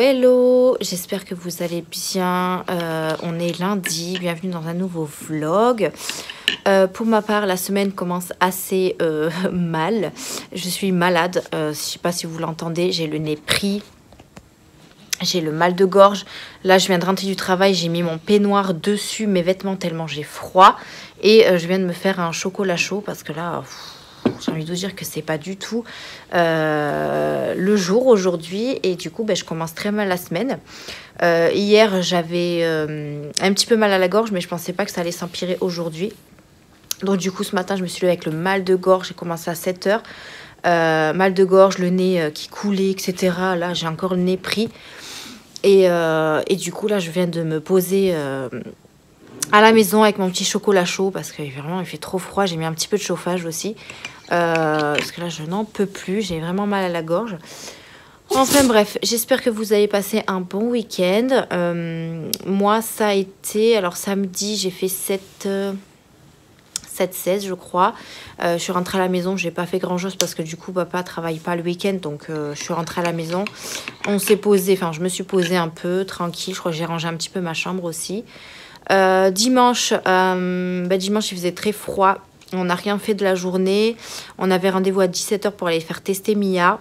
hello, j'espère que vous allez bien. On est lundi, bienvenue dans un nouveau vlog. Pour ma part, la semaine commence assez mal. Je suis malade, je ne sais pas si vous l'entendez, j'ai le nez pris. J'ai le mal de gorge. Là, je viens de rentrer du travail, j'ai mis mon peignoir dessus mes vêtements tellement j'ai froid. Et je viens de me faire un chocolat chaud parce que là... j'ai envie de vous dire que c'est pas du tout le jour aujourd'hui et du coup je commence très mal la semaine. Hier j'avais un petit peu mal à la gorge mais je pensais pas que ça allait s'empirer aujourd'hui. Donc du coup ce matin je me suis levée avec le mal de gorge, j'ai commencé à 7 h. Mal de gorge, le nez qui coulait, etc. Là j'ai encore le nez pris et du coup là je viens de me poser... à la maison avec mon petit chocolat chaud parce que vraiment il fait trop froid. J'ai mis un petit peu de chauffage aussi parce que là je n'en peux plus, j'ai vraiment mal à la gorge. Enfin bref, j'espère que vous avez passé un bon week-end. Moi ça a été, alors samedi j'ai fait 7-16 je crois. Je suis rentrée à la maison, j'ai pas fait grand chose parce que du coup papa travaille pas le week-end, donc je suis rentrée à la maison. On s'est posé, enfin je me suis posée un peu tranquille. Je crois que j'ai rangé un petit peu ma chambre aussi. Dimanche, dimanche il faisait très froid, on n'a rien fait de la journée. On avait rendez-vous à 17 h pour aller faire tester Mia.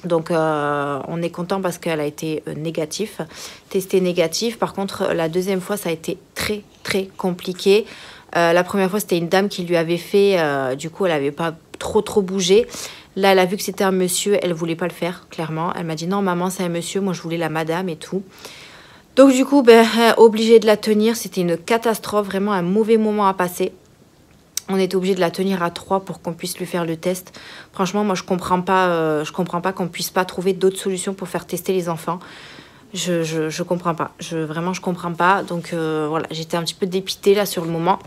Donc on est content parce qu'elle a été testée négatif. Par contre la deuxième fois ça a été très compliqué. La première fois c'était une dame qui lui avait fait, du coup elle n'avait pas trop bougé. Là elle a vu que c'était un monsieur, elle voulait pas le faire clairement. Elle m'a dit non maman c'est un monsieur, moi je voulais la madame et tout. Donc du coup, obligée de la tenir. C'était une catastrophe, vraiment un mauvais moment à passer. On était obligé de la tenir à 3 pour qu'on puisse lui faire le test. Franchement, moi, je comprends pas qu'on puisse pas trouver d'autres solutions pour faire tester les enfants. Je comprends pas. Vraiment, je comprends pas. Donc voilà, j'étais un petit peu dépitée là sur le moment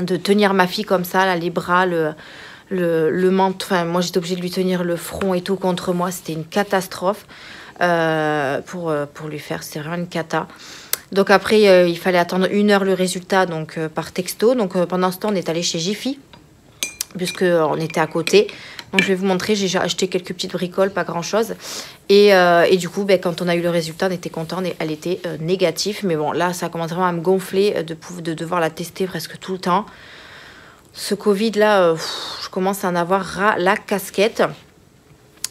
de tenir ma fille comme ça, là, les bras, le menton. Enfin, moi, j'étais obligée de lui tenir le front et tout contre moi. C'était une catastrophe. Pour lui faire, c'était vraiment une cata. Donc après il fallait attendre 1 heure le résultat, donc par texto. Donc pendant ce temps on est allé chez Jiffy puisque on était à côté. Donc je vais vous montrer, j'ai acheté quelques petites bricoles, pas grand chose. Et du coup quand on a eu le résultat on était content, elle était négative. Mais bon là ça commence vraiment à me gonfler de devoir la tester presque tout le temps. Ce Covid là je commence à en avoir ras la casquette.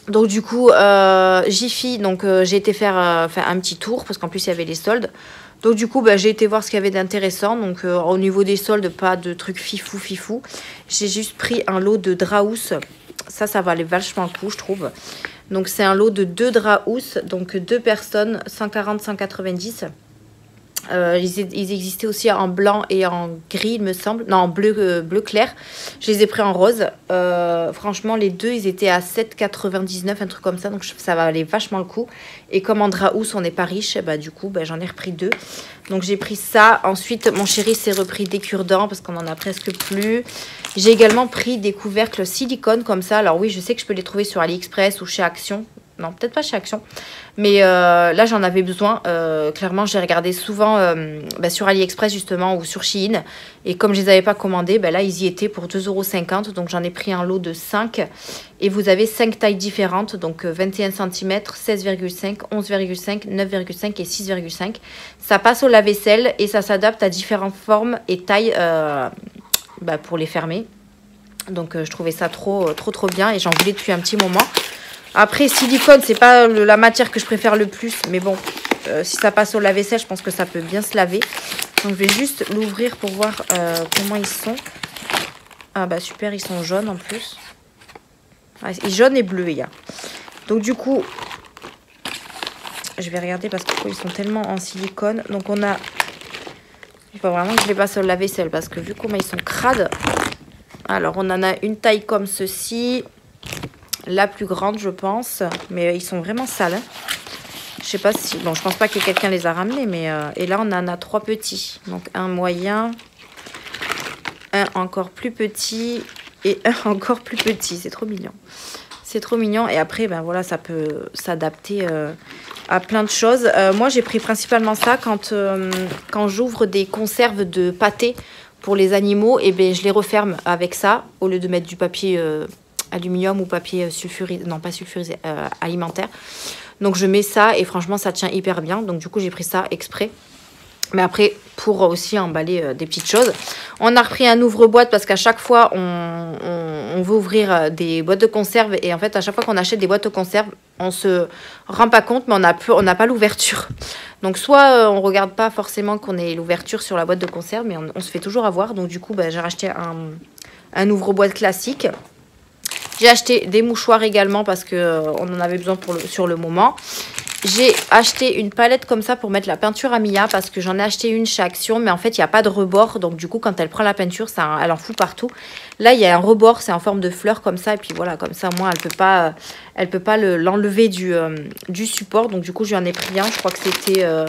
Donc du coup, Jiffy, donc j'ai été faire un petit tour parce qu'en plus il y avait les soldes. Donc du coup, j'ai été voir ce qu'il y avait d'intéressant. Donc au niveau des soldes, pas de trucs fifou. J'ai juste pris un lot de draps. Ça valait vachement le coup, je trouve. Donc c'est un lot de 2 draps, donc 2 personnes, 140-190. Ils existaient aussi en blanc et en gris, il me semble. Non, en bleu clair. Je les ai pris en rose. Franchement, les deux, ils étaient à 7,99, un truc comme ça. Donc, ça valait vachement le coup. Et comme en Draous, on n'est pas riche, du coup, j'en ai repris 2. Donc, j'ai pris ça. Ensuite, mon chéri s'est repris des cure-dents parce qu'on en a presque plus. J'ai également pris des couvercles silicone comme ça. Alors oui, je sais que je peux les trouver sur AliExpress ou chez Action. Non, peut-être pas chez Action. Mais là, j'en avais besoin. Clairement, j'ai regardé souvent sur AliExpress, justement, ou sur Shein. Et comme je ne les avais pas commandés, là, ils y étaient pour 2,50 €. Donc, j'en ai pris un lot de 5. Et vous avez 5 tailles différentes. Donc, 21 cm, 16,5, 11,5, 9,5 et 6,5. Ça passe au lave-vaisselle et ça s'adapte à différentes formes et tailles pour les fermer. Donc, je trouvais ça trop bien. Et j'en voulais depuis un petit moment. Après, silicone, c'est pas la matière que je préfère le plus. Mais bon, si ça passe au lave-vaisselle, je pense que ça peut bien se laver. Donc, je vais juste l'ouvrir pour voir comment ils sont. Ah super, ils sont jaunes en plus. Ah, et jaune et bleu, il y a. Donc, du coup, je vais regarder parce qu'ils sont tellement en silicone. Donc, on a... Il faut vraiment que je les passe au lave-vaisselle parce que vu comment ils sont crades. Alors, on en a une taille comme ceci. La plus grande, je pense. Mais ils sont vraiment sales. Hein. Je sais pas si... Bon, je pense pas que quelqu'un les a ramenés. Mais et là, on en a 3 petits. Donc, un moyen. Un encore plus petit. Et un encore plus petit. C'est trop mignon. C'est trop mignon. Et après, voilà, ça peut s'adapter à plein de choses. Moi, j'ai pris principalement ça quand j'ouvre des conserves de pâté pour les animaux. Et je les referme avec ça. Au lieu de mettre du papier... aluminium ou papier sulfurisé, non pas sulfurisé, alimentaire. Donc je mets ça et franchement ça tient hyper bien. Donc du coup j'ai pris ça exprès. Mais après, pour aussi emballer des petites choses. On a repris un ouvre-boîte parce qu'à chaque fois, on veut ouvrir des boîtes de conserve. Et en fait, à chaque fois qu'on achète des boîtes de conserve, on se rend pas compte, mais on n'a pas l'ouverture. Donc, soit on regarde pas forcément qu'on ait l'ouverture sur la boîte de conserve, mais on se fait toujours avoir. Donc, du coup, bah, j'ai racheté un ouvre-boîte classique. J'ai acheté des mouchoirs également parce qu'on en avait besoin sur le moment. J'ai acheté une palette comme ça pour mettre la peinture à Mia parce que j'en ai acheté une chez Action, mais en fait il n'y a pas de rebord, donc du coup quand elle prend la peinture, elle en fout partout. Là il y a un rebord, c'est en forme de fleur comme ça, et puis voilà, comme ça moi elle peut pas l'enlever du support, donc du coup je lui en ai pris un, je crois que c'était 1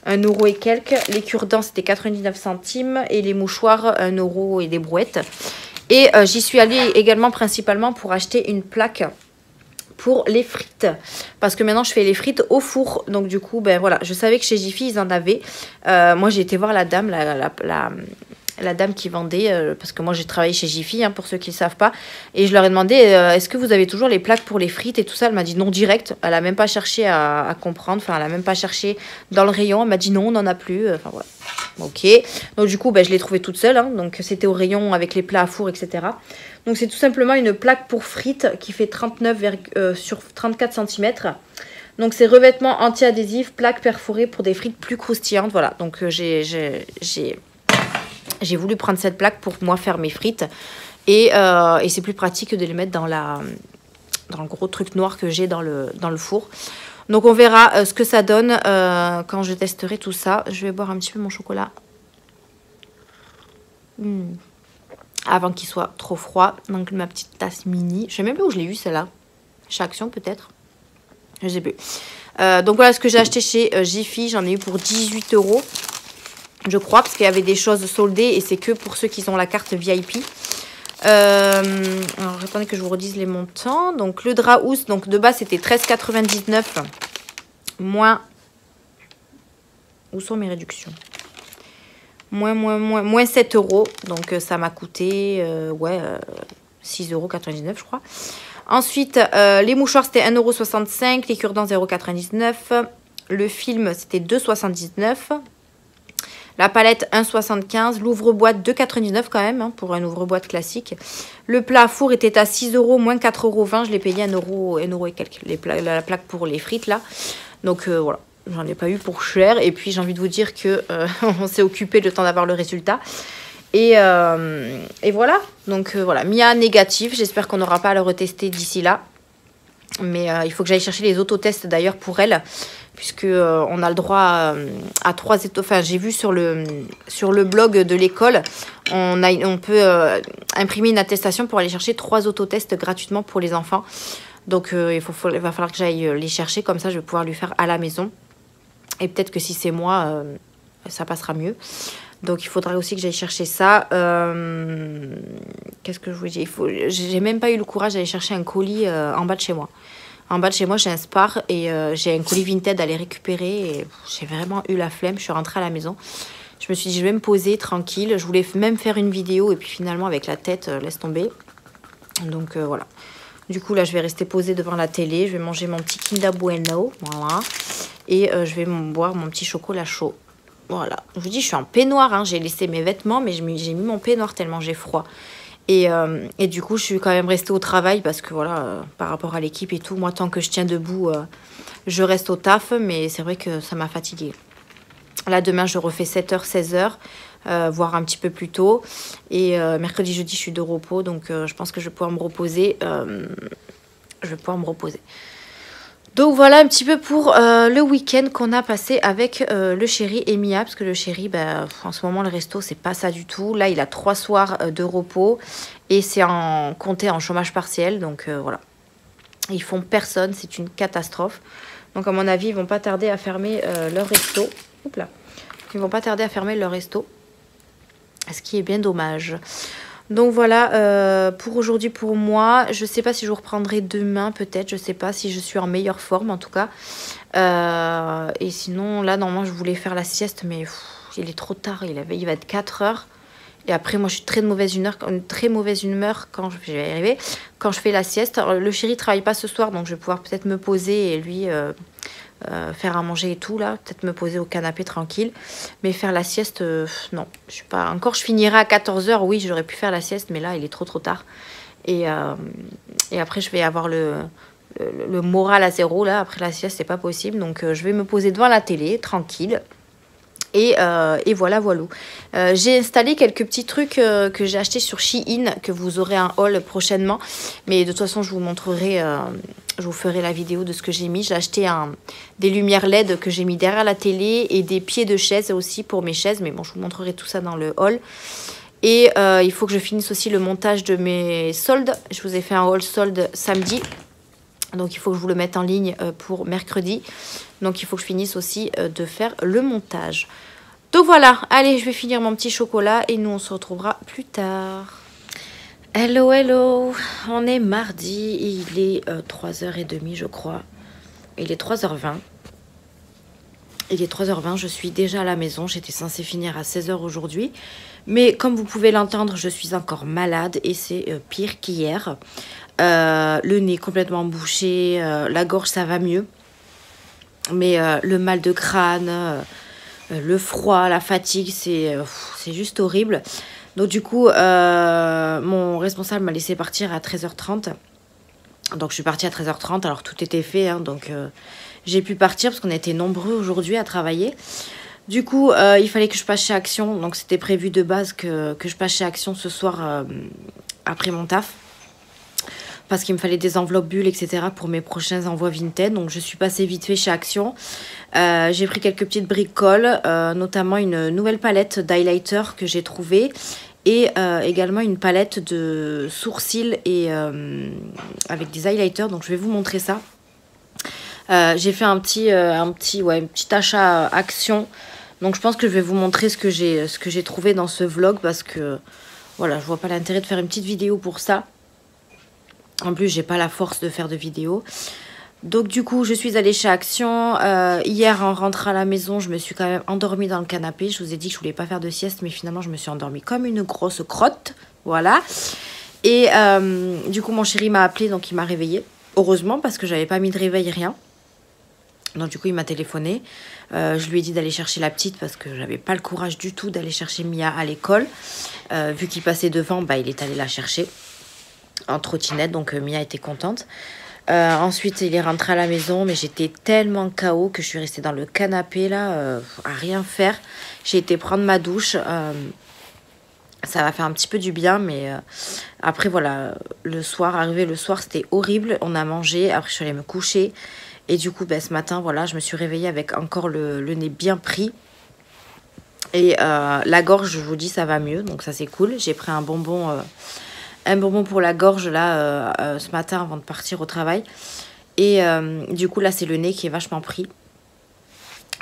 € et quelques. Les cure-dents c'était 99 centimes et les mouchoirs 1 € et des brouettes. Et j'y suis allée également principalement pour acheter une plaque pour les frites, parce que maintenant je fais les frites au four, donc du coup ben voilà, je savais que chez Jiffy ils en avaient. Moi j'ai été voir la dame, la dame qui vendait, parce que moi j'ai travaillé chez Jiffy, hein, pour ceux qui ne savent pas, et je leur ai demandé est-ce que vous avez toujours les plaques pour les frites et tout ça. Elle m'a dit non direct, elle a même pas cherché à comprendre, enfin elle a même pas cherché dans le rayon, elle m'a dit non, on n'en a plus, enfin voilà. Ok, donc du coup ben, je l'ai trouvée toute seule, hein, donc c'était au rayon avec les plats à four, etc. Donc c'est tout simplement une plaque pour frites qui fait 39 sur 34 cm. Donc c'est revêtement anti-adhésif, plaque perforée pour des frites plus croustillantes. Voilà, donc j'ai voulu prendre cette plaque pour moi faire mes frites. Et c'est plus pratique que de les mettre dans le gros truc noir que j'ai dans le four. Donc on verra ce que ça donne quand je testerai tout ça. Je vais boire un petit peu mon chocolat. Avant qu'il soit trop froid. Donc ma petite tasse mini. Je sais même plus où je l'ai eu celle-là. Chez Action peut-être. Je sais plus. Donc voilà ce que j'ai acheté chez Jiffy. J'en ai eu pour 18 €. Je crois, parce qu'il y avait des choses soldées. Et c'est que pour ceux qui ont la carte VIP. Alors j'attendais que je vous redise les montants. Donc le drap housse, donc de base c'était 13,99 €. Moins. Où sont mes réductions? Moins 7 €. Donc ça m'a coûté 6,99 € je crois. Ensuite, les mouchoirs c'était 1,65 €. Les cure-dents 0,99 €. Le film c'était 2,79 €. La palette 1,75 €. L'ouvre-boîte 2,99 € quand même, hein, pour un ouvre-boîte classique. Le plat à four était à 6 €, moins 4,20 €. Je l'ai payé 1 € et quelques. La plaque pour les frites là. Donc voilà. J'en ai pas eu pour cher. Et puis j'ai envie de vous dire que on s'est occupé le temps d'avoir le résultat. Et voilà. Donc voilà. Mia négative. J'espère qu'on n'aura pas à le retester d'ici là. Mais il faut que j'aille chercher les autotests d'ailleurs pour elle. Puisque on a le droit à 3 étoiles. Enfin, j'ai vu sur le blog de l'école, on peut imprimer une attestation pour aller chercher 3 autotests gratuitement pour les enfants. Donc il va falloir que j'aille les chercher, comme ça je vais pouvoir lui faire à la maison. Et peut-être que si c'est moi, ça passera mieux. Donc il faudra aussi que j'aille chercher ça. Qu'est-ce que je vous dis? J'ai même pas eu le courage d'aller chercher un colis en bas de chez moi. En bas de chez moi, j'ai un Spar et j'ai un colis Vinted à aller récupérer. Et j'ai vraiment eu la flemme. Je suis rentrée à la maison. Je me suis dit, je vais me poser tranquille. Je voulais même faire une vidéo. Et puis finalement, avec la tête, laisse tomber. Donc voilà. Du coup, là, je vais rester posée devant la télé. Je vais manger mon petit Kinder Bueno. Voilà. Et je vais boire mon petit chocolat chaud. Voilà. Je vous dis, je suis en peignoir. Hein. J'ai laissé mes vêtements, mais j'ai mis mon peignoir tellement j'ai froid. Et du coup, je suis quand même restée au travail parce que voilà, par rapport à l'équipe et tout, moi, tant que je tiens debout, je reste au taf. Mais c'est vrai que ça m'a fatiguée. Là, demain, je refais 7h, 16h, voire un petit peu plus tôt. Et mercredi, jeudi, je suis de repos. Donc, je pense que je vais pouvoir me reposer. Donc, voilà un petit peu pour le week-end qu'on a passé avec le chéri et Mia. Parce que le chéri, en ce moment, le resto, c'est pas ça du tout. Là, il a 3 soirs de repos. Et c'est compté en chômage partiel. Donc, voilà. Ils font personne. C'est une catastrophe. Donc, à mon avis, ils vont pas tarder à fermer leur resto. Oups là. Ils vont pas tarder à fermer leur resto. Ce qui est bien dommage. Donc voilà, pour aujourd'hui, pour moi. Je sais pas si je vous reprendrai demain, peut-être. Je sais pas si je suis en meilleure forme, en tout cas. Et sinon, là, normalement, je voulais faire la sieste. Mais il est trop tard. Il va être 4 heures. Et après, moi, je suis très mauvaise humeur quand je vais y arriver, quand je fais la sieste. Alors, le chéri travaille pas ce soir, donc je vais pouvoir peut-être me poser et lui faire à manger et tout, là. Peut-être me poser au canapé tranquille. Mais faire la sieste, non. Je suis pas... Encore, je finirai à 14 h. Oui, j'aurais pu faire la sieste, mais là, il est trop tard. Et après, je vais avoir le moral à zéro, là. Après la sieste, c'est pas possible. Donc, je vais me poser devant la télé, tranquille. Et voilà. J'ai installé quelques petits trucs que j'ai achetés sur Shein, que vous aurez un haul prochainement. Mais de toute façon, je vous montrerai, je vous ferai la vidéo de ce que j'ai mis. J'ai acheté des lumières LED que j'ai mis derrière la télé et des pieds de chaise aussi pour mes chaises. Mais bon, je vous montrerai tout ça dans le haul. Et il faut que je finisse aussi le montage de mes soldes. Je vous ai fait un haul solde samedi. Donc il faut que je vous le mette en ligne pour mercredi. Donc il faut que je finisse aussi de faire le montage. Donc voilà, allez, je vais finir mon petit chocolat et nous on se retrouvera plus tard. Hello, hello, on est mardi, il est 3h30 je crois. Il est 3h20. Il est 3h20, je suis déjà à la maison. J'étais censée finir à 16h aujourd'hui. Mais comme vous pouvez l'entendre, je suis encore malade et c'est pire qu'hier. Le nez complètement bouché, la gorge ça va mieux. Mais le mal de crâne, le froid, la fatigue, c'est juste horrible. Donc du coup, mon responsable m'a laissé partir à 13h30. Donc je suis partie à 13h30, alors tout était fait. Hein, donc j'ai pu partir parce qu'on était nombreux aujourd'hui à travailler. Du coup, il fallait que je passe chez Action. Donc c'était prévu de base que je passe chez Action ce soir après mon taf. Parce qu'il me fallait des enveloppes bulles, etc. pour mes prochains envois Vinted. Donc je suis passée vite fait chez Action. J'ai pris quelques petites bricoles, notamment une nouvelle palette d'highlighter que j'ai trouvée. Et également une palette de sourcils et avec des highlighters. Donc je vais vous montrer ça. J'ai fait un petit achat Action. Donc je pense que je vais vous montrer ce que j'ai trouvé dans ce vlog. Parce que voilà, je vois pas l'intérêt de faire une petite vidéo pour ça. En plus, j'ai pas la force de faire de vidéos. Donc du coup, je suis allée chez Action. Hier, en rentrant à la maison, je me suis quand même endormie dans le canapé. Je vous ai dit que je voulais pas faire de sieste, mais finalement, je me suis endormie comme une grosse crotte. Voilà. Et du coup, mon chéri m'a appelé, donc il m'a réveillée. Heureusement, parce que j'avais pas mis de réveil, rien. Donc du coup, il m'a téléphoné. Je lui ai dit d'aller chercher la petite parce que j'avais pas le courage du tout d'aller chercher Mia à l'école. Vu qu'il passait devant, bah, il est allé la chercher en trottinette, donc Mia était contente. Ensuite, il est rentré à la maison, mais j'étais tellement KO que je suis restée dans le canapé, là, à rien faire. J'ai été prendre ma douche. Ça va faire un petit peu du bien, mais après, voilà, arrivé le soir, c'était horrible. On a mangé, après je suis allée me coucher. Et du coup, ben, ce matin, voilà, je me suis réveillée avec encore le nez bien pris. Et la gorge, je vous dis, ça va mieux, donc ça c'est cool. J'ai pris un bonbon pour la gorge là ce matin avant de partir au travail. Et du coup là c'est le nez qui est vachement pris.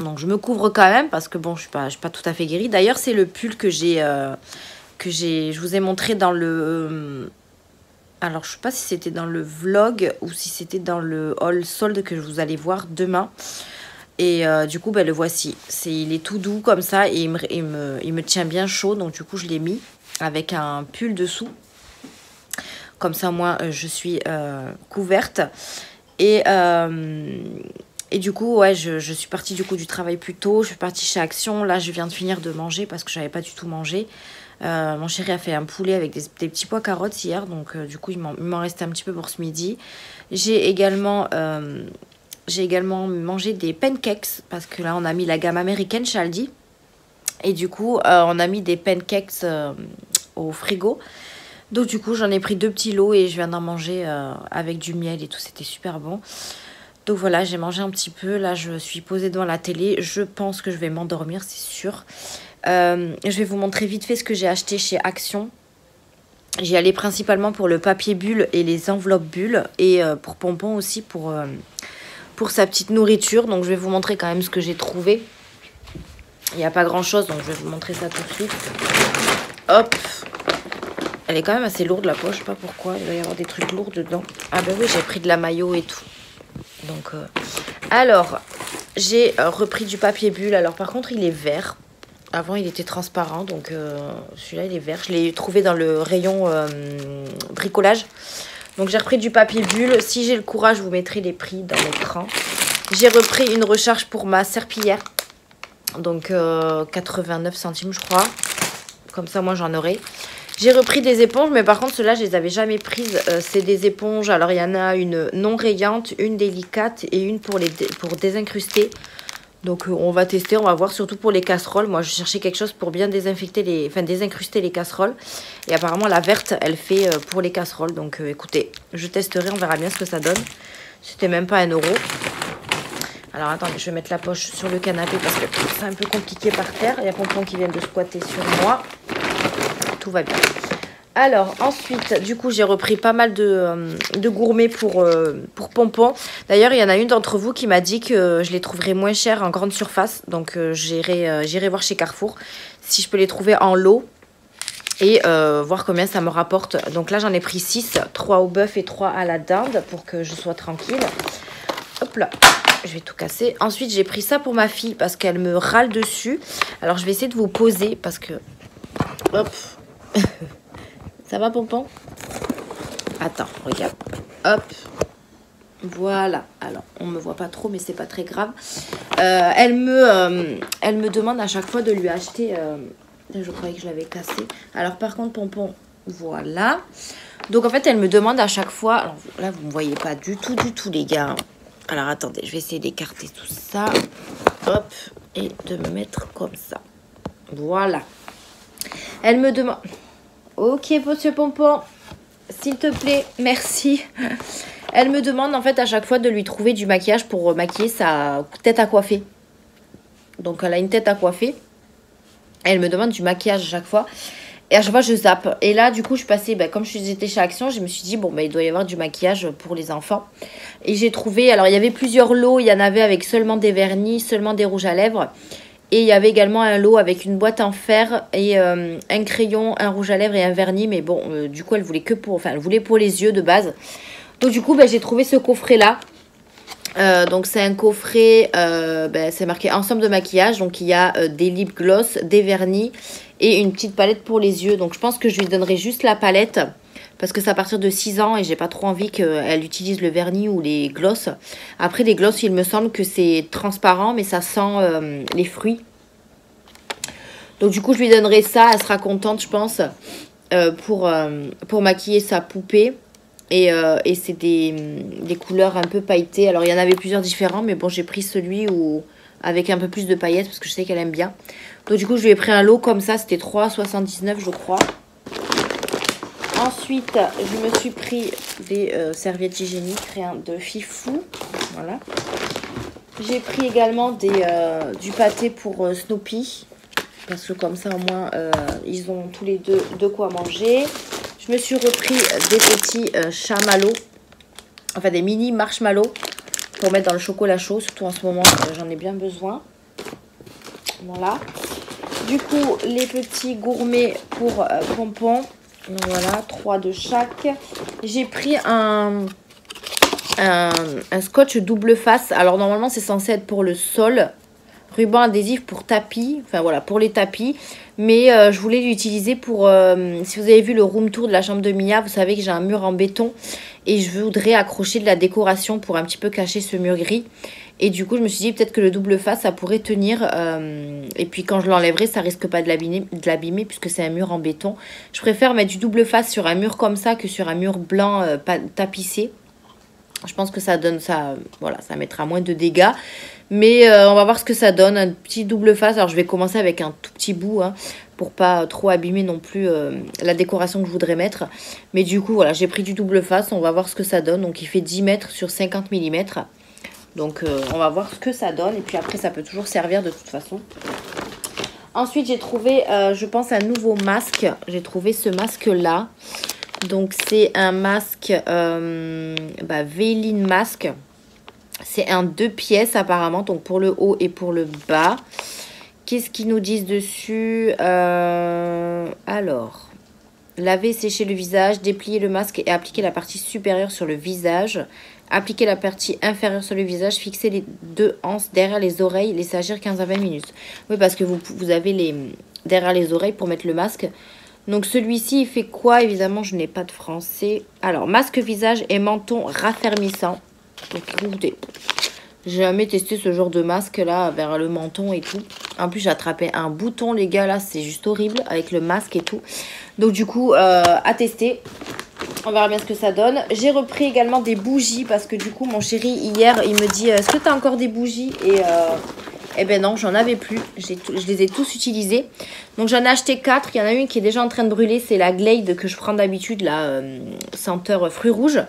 Donc je me couvre quand même parce que bon je suis pas tout à fait guérie. D'ailleurs c'est le pull que je vous ai montré dans le... alors je sais pas si c'était dans le vlog ou si c'était dans le haul solde que vous allez voir demain. Et du coup ben, le voici. Il est tout doux comme ça et il me tient bien chaud. Donc du coup je l'ai mis avec un pull dessous. Comme ça, moi, je suis couverte. Et du coup, ouais, je suis partie du coup du travail plus tôt. Je suis partie chez Action. Là, je viens de finir de manger parce que je n'avais pas du tout mangé. Mon chéri a fait un poulet avec des petits pois carottes hier. Donc, du coup, il m'en restait un petit peu pour ce midi. J'ai également mangé des pancakes parce que là, on a mis la gamme américaine chez Aldi. Et du coup, on a mis des pancakes au frigo. Donc du coup j'en ai pris 2 petits lots et je viens d'en manger avec du miel et tout, c'était super bon. Donc voilà, j'ai mangé un petit peu, là je suis posée devant la télé, je pense que je vais m'endormir, c'est sûr. Je vais vous montrer vite fait ce que j'ai acheté chez Action. J'y allais principalement pour le papier bulle et les enveloppes bulles et pour Pompon aussi pour sa petite nourriture. Donc je vais vous montrer quand même ce que j'ai trouvé. Il n'y a pas grand chose, donc je vais vous montrer ça tout de suite. Hop! Elle est quand même assez lourde la poche, je sais pas pourquoi. Il va y avoir des trucs lourds dedans. Ah ben oui, j'ai pris de la maillot et tout. Donc, alors, j'ai repris du papier bulle. Alors par contre, il est vert. Avant, il était transparent, donc celui-là, il est vert. Je l'ai trouvé dans le rayon bricolage. Donc, j'ai repris du papier bulle. Si j'ai le courage, je vous mettrai les prix dans l'écran. J'ai repris une recharge pour ma serpillière. Donc, 89 centimes, je crois. Comme ça, moi, j'en aurai. J'ai repris des éponges, mais par contre, ceux-là, je les avais jamais prises. C'est des éponges. Alors, il y en a une non rayante, une délicate et une pour désincruster. Donc, on va tester, on va voir, surtout pour les casseroles. Moi, je cherchais quelque chose pour bien désincruster les casseroles. Et apparemment, la verte, elle fait pour les casseroles. Donc, écoutez, je testerai, on verra bien ce que ça donne. C'était même pas 1 €. Alors, attendez, je vais mettre la poche sur le canapé parce que c'est un peu compliqué par terre. Il y a Pompon qui vient de squatter sur moi. Tout va bien. Alors, ensuite, du coup, j'ai repris pas mal de gourmets pour Pompon. D'ailleurs, il y en a une d'entre vous qui m'a dit que je les trouverais moins chères en grande surface. Donc, j'irai voir chez Carrefour si je peux les trouver en lot et voir combien ça me rapporte. Donc là, j'en ai pris 6, 3 au bœuf et 3 à la dinde pour que je sois tranquille. Hop là, je vais tout casser. Ensuite, j'ai pris ça pour ma fille parce qu'elle me râle dessus. Alors, je vais essayer de vous poser parce que... Hop. Ça va, Pompon? Attends, regarde. Hop. Voilà. Alors, on me voit pas trop, mais c'est pas très grave. Elle me demande à chaque fois de lui acheter... je croyais que je l'avais cassé. Alors, par contre, Pompon, voilà. Donc, en fait, elle me demande à chaque fois... Alors, là, vous me voyez pas du tout, les gars. Alors, attendez, je vais essayer d'écarter tout ça. Hop. Et de me mettre comme ça. Voilà. Elle me demande... Ok, monsieur Pompon, s'il te plaît, merci. Elle me demande en fait à chaque fois de lui trouver du maquillage pour maquiller sa tête à coiffer. Donc elle a une tête à coiffer. Elle me demande du maquillage à chaque fois. Et à chaque fois je zappe. Et là du coup je passais, comme j'étais chez Action, je me suis dit bon il doit y avoir du maquillage pour les enfants. Et j'ai trouvé, alors il y avait plusieurs lots, il y en avait avec seulement des vernis, seulement des rouges à lèvres. Et il y avait également un lot avec une boîte en fer et un crayon, un rouge à lèvres et un vernis. Mais bon, du coup, elle voulait elle voulait pour les yeux de base. Donc du coup, j'ai trouvé ce coffret-là. Donc c'est un coffret, c'est marqué ensemble de maquillage. Donc il y a des lip gloss, des vernis et une petite palette pour les yeux. Donc je pense que je lui donnerai juste la palette. Parce que c'est à partir de 6 ans et j'ai pas trop envie qu'elle utilise le vernis ou les gloss. Après, les gloss, il me semble que c'est transparent, mais ça sent les fruits. Donc, du coup, je lui donnerai ça. Elle sera contente, je pense, pour maquiller sa poupée. Et c'est des couleurs un peu pailletées. Alors, il y en avait plusieurs différents, mais bon, j'ai pris celui avec un peu plus de paillettes parce que je sais qu'elle aime bien. Donc, du coup, je lui ai pris un lot comme ça. C'était 3,79 je crois. Ensuite, je me suis pris des serviettes hygiéniques, rien de fifou. Voilà. J'ai pris également du pâté pour Snoopy. Parce que comme ça, au moins, ils ont tous les deux de quoi manger. Je me suis repris des petits chamallows. Enfin, des mini marshmallows pour mettre dans le chocolat chaud. Surtout en ce moment, j'en ai bien besoin. Voilà. Du coup, les petits gourmets pour Pompon. Voilà, 3 de chaque. J'ai pris un scotch double face. Alors, normalement, c'est censé être pour le sol. Ruban adhésif pour tapis. Enfin, voilà, pour les tapis. Mais je voulais l'utiliser pour... si vous avez vu le room tour de la chambre de Mia, vous savez que j'ai un mur en béton. Et je voudrais accrocher de la décoration pour un petit peu cacher ce mur gris. Et du coup, je me suis dit peut-être que le double face, ça pourrait tenir. Et puis quand je l'enlèverai, ça risque pas de l'abîmer puisque c'est un mur en béton. Je préfère mettre du double face sur un mur comme ça que sur un mur blanc tapissé. Je pense que ça donne ça. Voilà, ça mettra moins de dégâts. Mais on va voir ce que ça donne. Un petit double face. Alors je vais commencer avec un tout petit bout. Pour pas trop abîmer non plus la décoration que je voudrais mettre. Mais du coup, voilà, j'ai pris du double face. On va voir ce que ça donne. Donc il fait 10 mètres sur 50 mm. Donc, on va voir ce que ça donne. Et puis après, ça peut toujours servir de toute façon. Ensuite, j'ai trouvé, je pense, un nouveau masque. J'ai trouvé ce masque-là. Donc, c'est un masque Veilin Mask. C'est un 2 pièces apparemment. Donc, pour le haut et pour le bas. Qu'est-ce qu'ils nous disent dessus? Alors, Laver et sécher le visage, déplier le masque et appliquer la partie supérieure sur le visage. Appliquer la partie inférieure sur le visage, fixer les deux anses derrière les oreilles, laisser agir 15 à 20 minutes. Oui, parce que vous avez les derrière les oreilles pour mettre le masque. Donc celui-ci, il fait quoi? Évidemment, je n'ai pas de français. Alors, masque visage et menton raffermissant. Donc écoutez, j'ai jamais testé ce genre de masque là vers le menton et tout. En plus, j'ai attrapé un bouton, les gars, là, c'est juste horrible avec le masque et tout. Donc du coup, à tester. On verra bien ce que ça donne. J'ai repris également des bougies parce que du coup, mon chéri, hier, il me dit, est-ce que tu as encore des bougies? Et ben non, j'en avais plus. Je les ai tous utilisés. Donc j'en ai acheté 4. Il y en a une qui est déjà en train de brûler. C'est la Glade que je prends d'habitude, la senteur fruits rouges.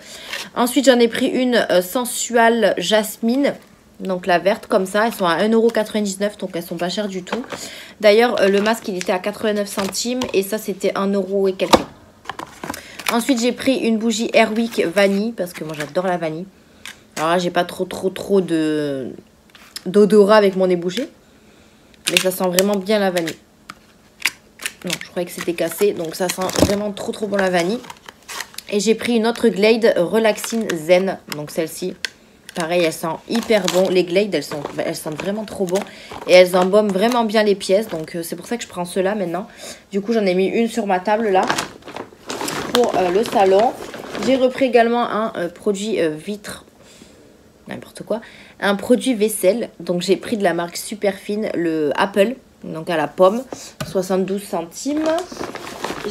Ensuite, j'en ai pris une sensuelle jasmine. Donc la verte comme ça. Elles sont à 1,99 €. Donc elles sont pas chères du tout. D'ailleurs, le masque, il était à 89 centimes. Et ça, c'était 1 € et quelques. Ensuite, j'ai pris une bougie Airwick vanille. Parce que moi, j'adore la vanille. Alors là, j'ai pas trop d'odorat avec mon nez bouché. Mais ça sent vraiment bien la vanille. Non, je croyais que c'était cassé. Donc ça sent vraiment trop bon la vanille. Et j'ai pris une autre Glade Relaxing Zen. Donc celle-ci. Pareil, elle sent hyper bon. Les Glade, elles sentent vraiment trop bon. Et elles embaument vraiment bien les pièces. Donc c'est pour ça que je prends ceux-là maintenant. Du coup, j'en ai mis une sur ma table là. Pour le salon. J'ai repris également un produit vitre. N'importe quoi. Un produit vaisselle. Donc j'ai pris de la marque Superfine, le Apple. Donc à la pomme. 72 centimes.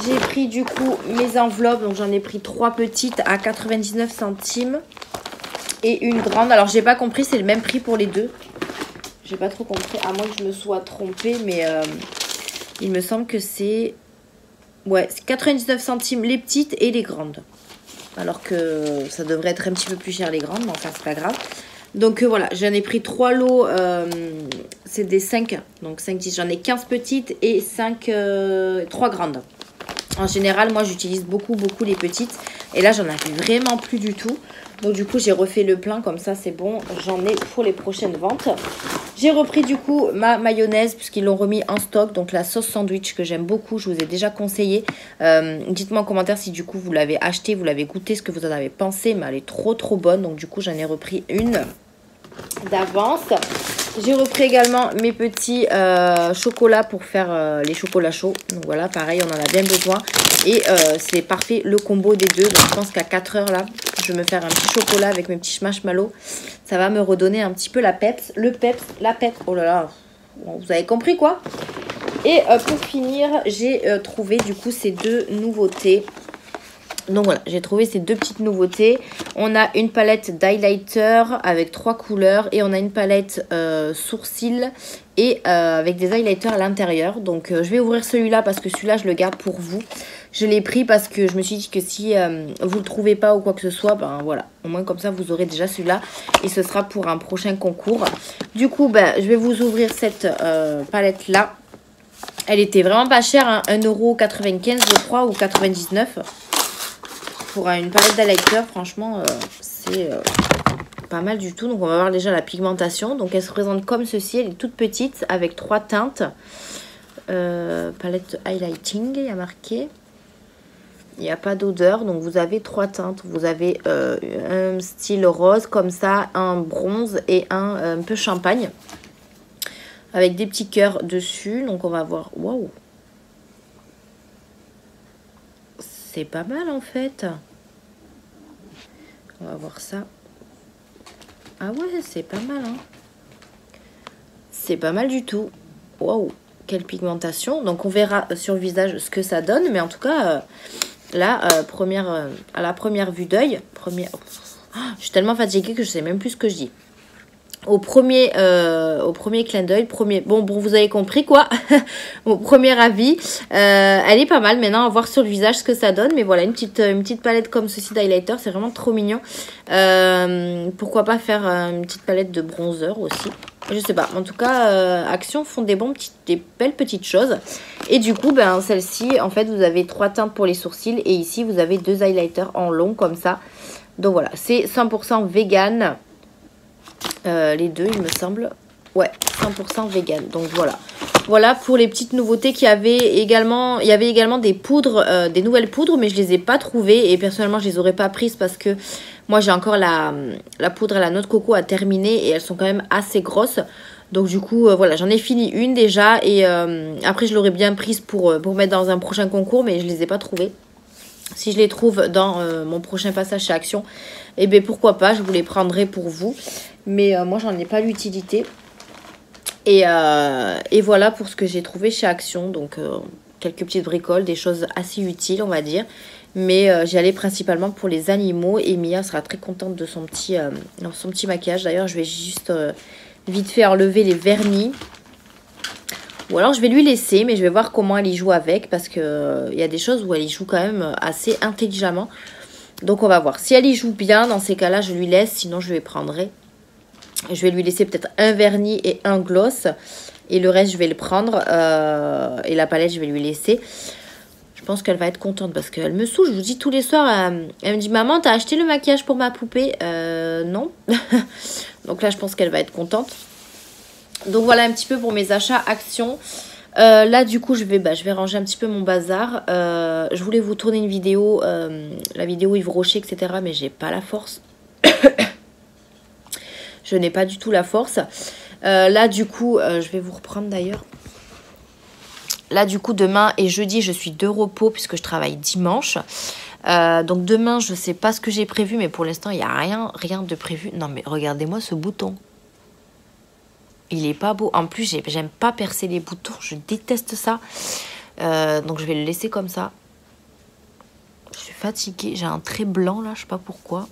J'ai pris du coup mes enveloppes. Donc j'en ai pris 3 petites à 99 centimes. Et une grande. Alors j'ai pas compris, c'est le même prix pour les deux. J'ai pas trop compris. À moins que je me sois trompée. Mais il me semble que c'est... Ouais, c'est 99 centimes les petites et les grandes. Alors que ça devrait être un petit peu plus cher les grandes, mais enfin c'est pas grave. Donc voilà, j'en ai pris 3 lots, c'est des 5, donc 5, 10. J'en ai 15 petites et 3 grandes. En général, moi j'utilise beaucoup les petites. Et là, j'en avais vraiment plus du tout. Donc du coup, j'ai refait le plein, comme ça c'est bon. J'en ai pour les prochaines ventes. J'ai repris du coup ma mayonnaise puisqu'ils l'ont remis en stock. Donc la sauce sandwich que j'aime beaucoup, je vous ai déjà conseillé. Dites-moi en commentaire si du coup vous l'avez acheté, vous l'avez goûté, ce que vous en avez pensé. Mais elle est trop bonne. Donc du coup, j'en ai repris une d'avance. J'ai repris également mes petits chocolats pour faire les chocolats chauds. Donc voilà, pareil, on en a bien besoin. Et c'est parfait le combo des deux. Donc je pense qu'à 4 heures là, je vais me faire un petit chocolat avec mes petits marshmallows. Ça va me redonner un petit peu la peps. La peps. Oh là là, vous avez compris quoi. Et pour finir, j'ai trouvé du coup ces deux nouveautés. Donc voilà, j'ai trouvé ces deux petites nouveautés. On a une palette d'highlighter avec 3 couleurs. Et on a une palette sourcils et avec des highlighters à l'intérieur. Donc je vais ouvrir celui-là parce que celui-là, je le garde pour vous. Je l'ai pris parce que je me suis dit que si vous ne le trouvez pas ou quoi que ce soit, ben voilà. Au moins comme ça, vous aurez déjà celui-là. Et ce sera pour un prochain concours. Du coup, ben, je vais vous ouvrir cette palette-là. Elle était vraiment pas chère, hein, 1,95 € je crois, ou 99 €. Pour une palette d'highlighter, franchement, c'est pas mal du tout. Donc, on va voir déjà la pigmentation. Donc, elle se présente comme ceci. Elle est toute petite avec 3 teintes. Palette highlighting, il y a marqué. Il n'y a pas d'odeur. Donc, vous avez 3 teintes. Vous avez un style rose comme ça, un bronze et un peu champagne. Avec des petits cœurs dessus. Donc, on va voir. Waouh! C'est pas mal en fait. On va voir ça. Ah ouais, c'est pas mal. Hein. C'est pas mal du tout. Waouh, quelle pigmentation. Donc on verra sur le visage ce que ça donne. Mais en tout cas, là, à la première vue d'œil, je suis tellement fatiguée que je sais même plus ce que je dis. Au premier clin d'œil, bon, vous avez compris quoi. Au premier avis, elle est pas mal. Maintenant, on va voir sur le visage ce que ça donne. Mais voilà, une petite palette comme ceci d'highlighter, c'est vraiment trop mignon. Pourquoi pas faire une petite palette de bronzer aussi. Je sais pas. En tout cas, Action font des belles petites choses. Et du coup, ben celle-ci, en fait, vous avez 3 teintes pour les sourcils. Et ici, vous avez 2 highlighters en long comme ça. Donc voilà, c'est 100% vegan. Les deux, il me semble. Ouais, 100% vegan. Donc voilà. Voilà pour les petites nouveautés qu'il y avait également. Il y avait également des poudres, des nouvelles poudres, mais je les ai pas trouvées. Et personnellement, je les aurais pas prises parce que moi, j'ai encore la poudre à la noix de coco à terminer. Et elles sont quand même assez grosses. Donc du coup, voilà, j'en ai fini une déjà. Et après, je l'aurais bien prise pour mettre dans un prochain concours, mais je les ai pas trouvées. Si je les trouve dans mon prochain passage chez Action, eh bien pourquoi pas, je vous les prendrai pour vous. Mais moi, j'en ai pas l'utilité. Et voilà pour ce que j'ai trouvé chez Action. Donc quelques petites bricoles, des choses assez utiles on va dire. Mais j'y allais principalement pour les animaux. Et Mia sera très contente de son petit maquillage. D'ailleurs je vais juste vite fait enlever les vernis. Ou alors je vais lui laisser, mais je vais voir comment elle y joue avec. Parce qu'il y a des choses où elle y joue quand même assez intelligemment. Donc on va voir. Si elle y joue bien, dans ces cas-là je lui laisse. Sinon je lui prendrai. Je vais lui laisser peut-être un vernis et un gloss. Et le reste, je vais le prendre. Et la palette, je vais lui laisser. Je pense qu'elle va être contente parce qu'elle me saoule. Je vous dis tous les soirs, elle me dit « Maman, t'as acheté le maquillage pour ma poupée ?» Non. Donc là, je pense qu'elle va être contente. Donc voilà un petit peu pour mes achats Action. Là, du coup, je vais ranger un petit peu mon bazar. Je voulais vous tourner une vidéo. La vidéo Yves Rocher, etc. Mais j'ai pas la force. Je n'ai pas du tout la force. Là, du coup, je vais vous reprendre d'ailleurs. Là, du coup, demain et jeudi, je suis de repos puisque je travaille dimanche. Donc demain, je ne sais pas ce que j'ai prévu, mais pour l'instant, il n'y a rien de prévu. Non, mais regardez-moi ce bouton. Il est pas beau. En plus, j'aime pas percer les boutons. Je déteste ça. Donc, je vais le laisser comme ça. Je suis fatiguée. J'ai un trait blanc, là. Je sais pas pourquoi.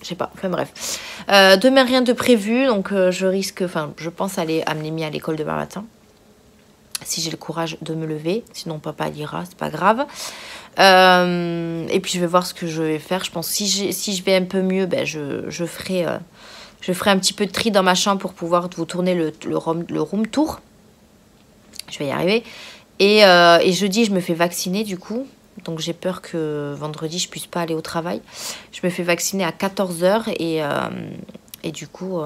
Je sais pas, enfin bref. Demain, rien de prévu, donc je pense aller amener Mia à l'école demain matin. Si j'ai le courage de me lever, sinon papa ira, c'est pas grave. Et puis je vais voir ce que je vais faire. Je pense que si je vais un peu mieux, ben, je ferai un petit peu de tri dans ma chambre pour pouvoir vous tourner le room tour. Je vais y arriver. Et jeudi, je me fais vacciner du coup. Donc j'ai peur que vendredi je puisse pas aller au travail. Je me fais vacciner à 14 h et du coup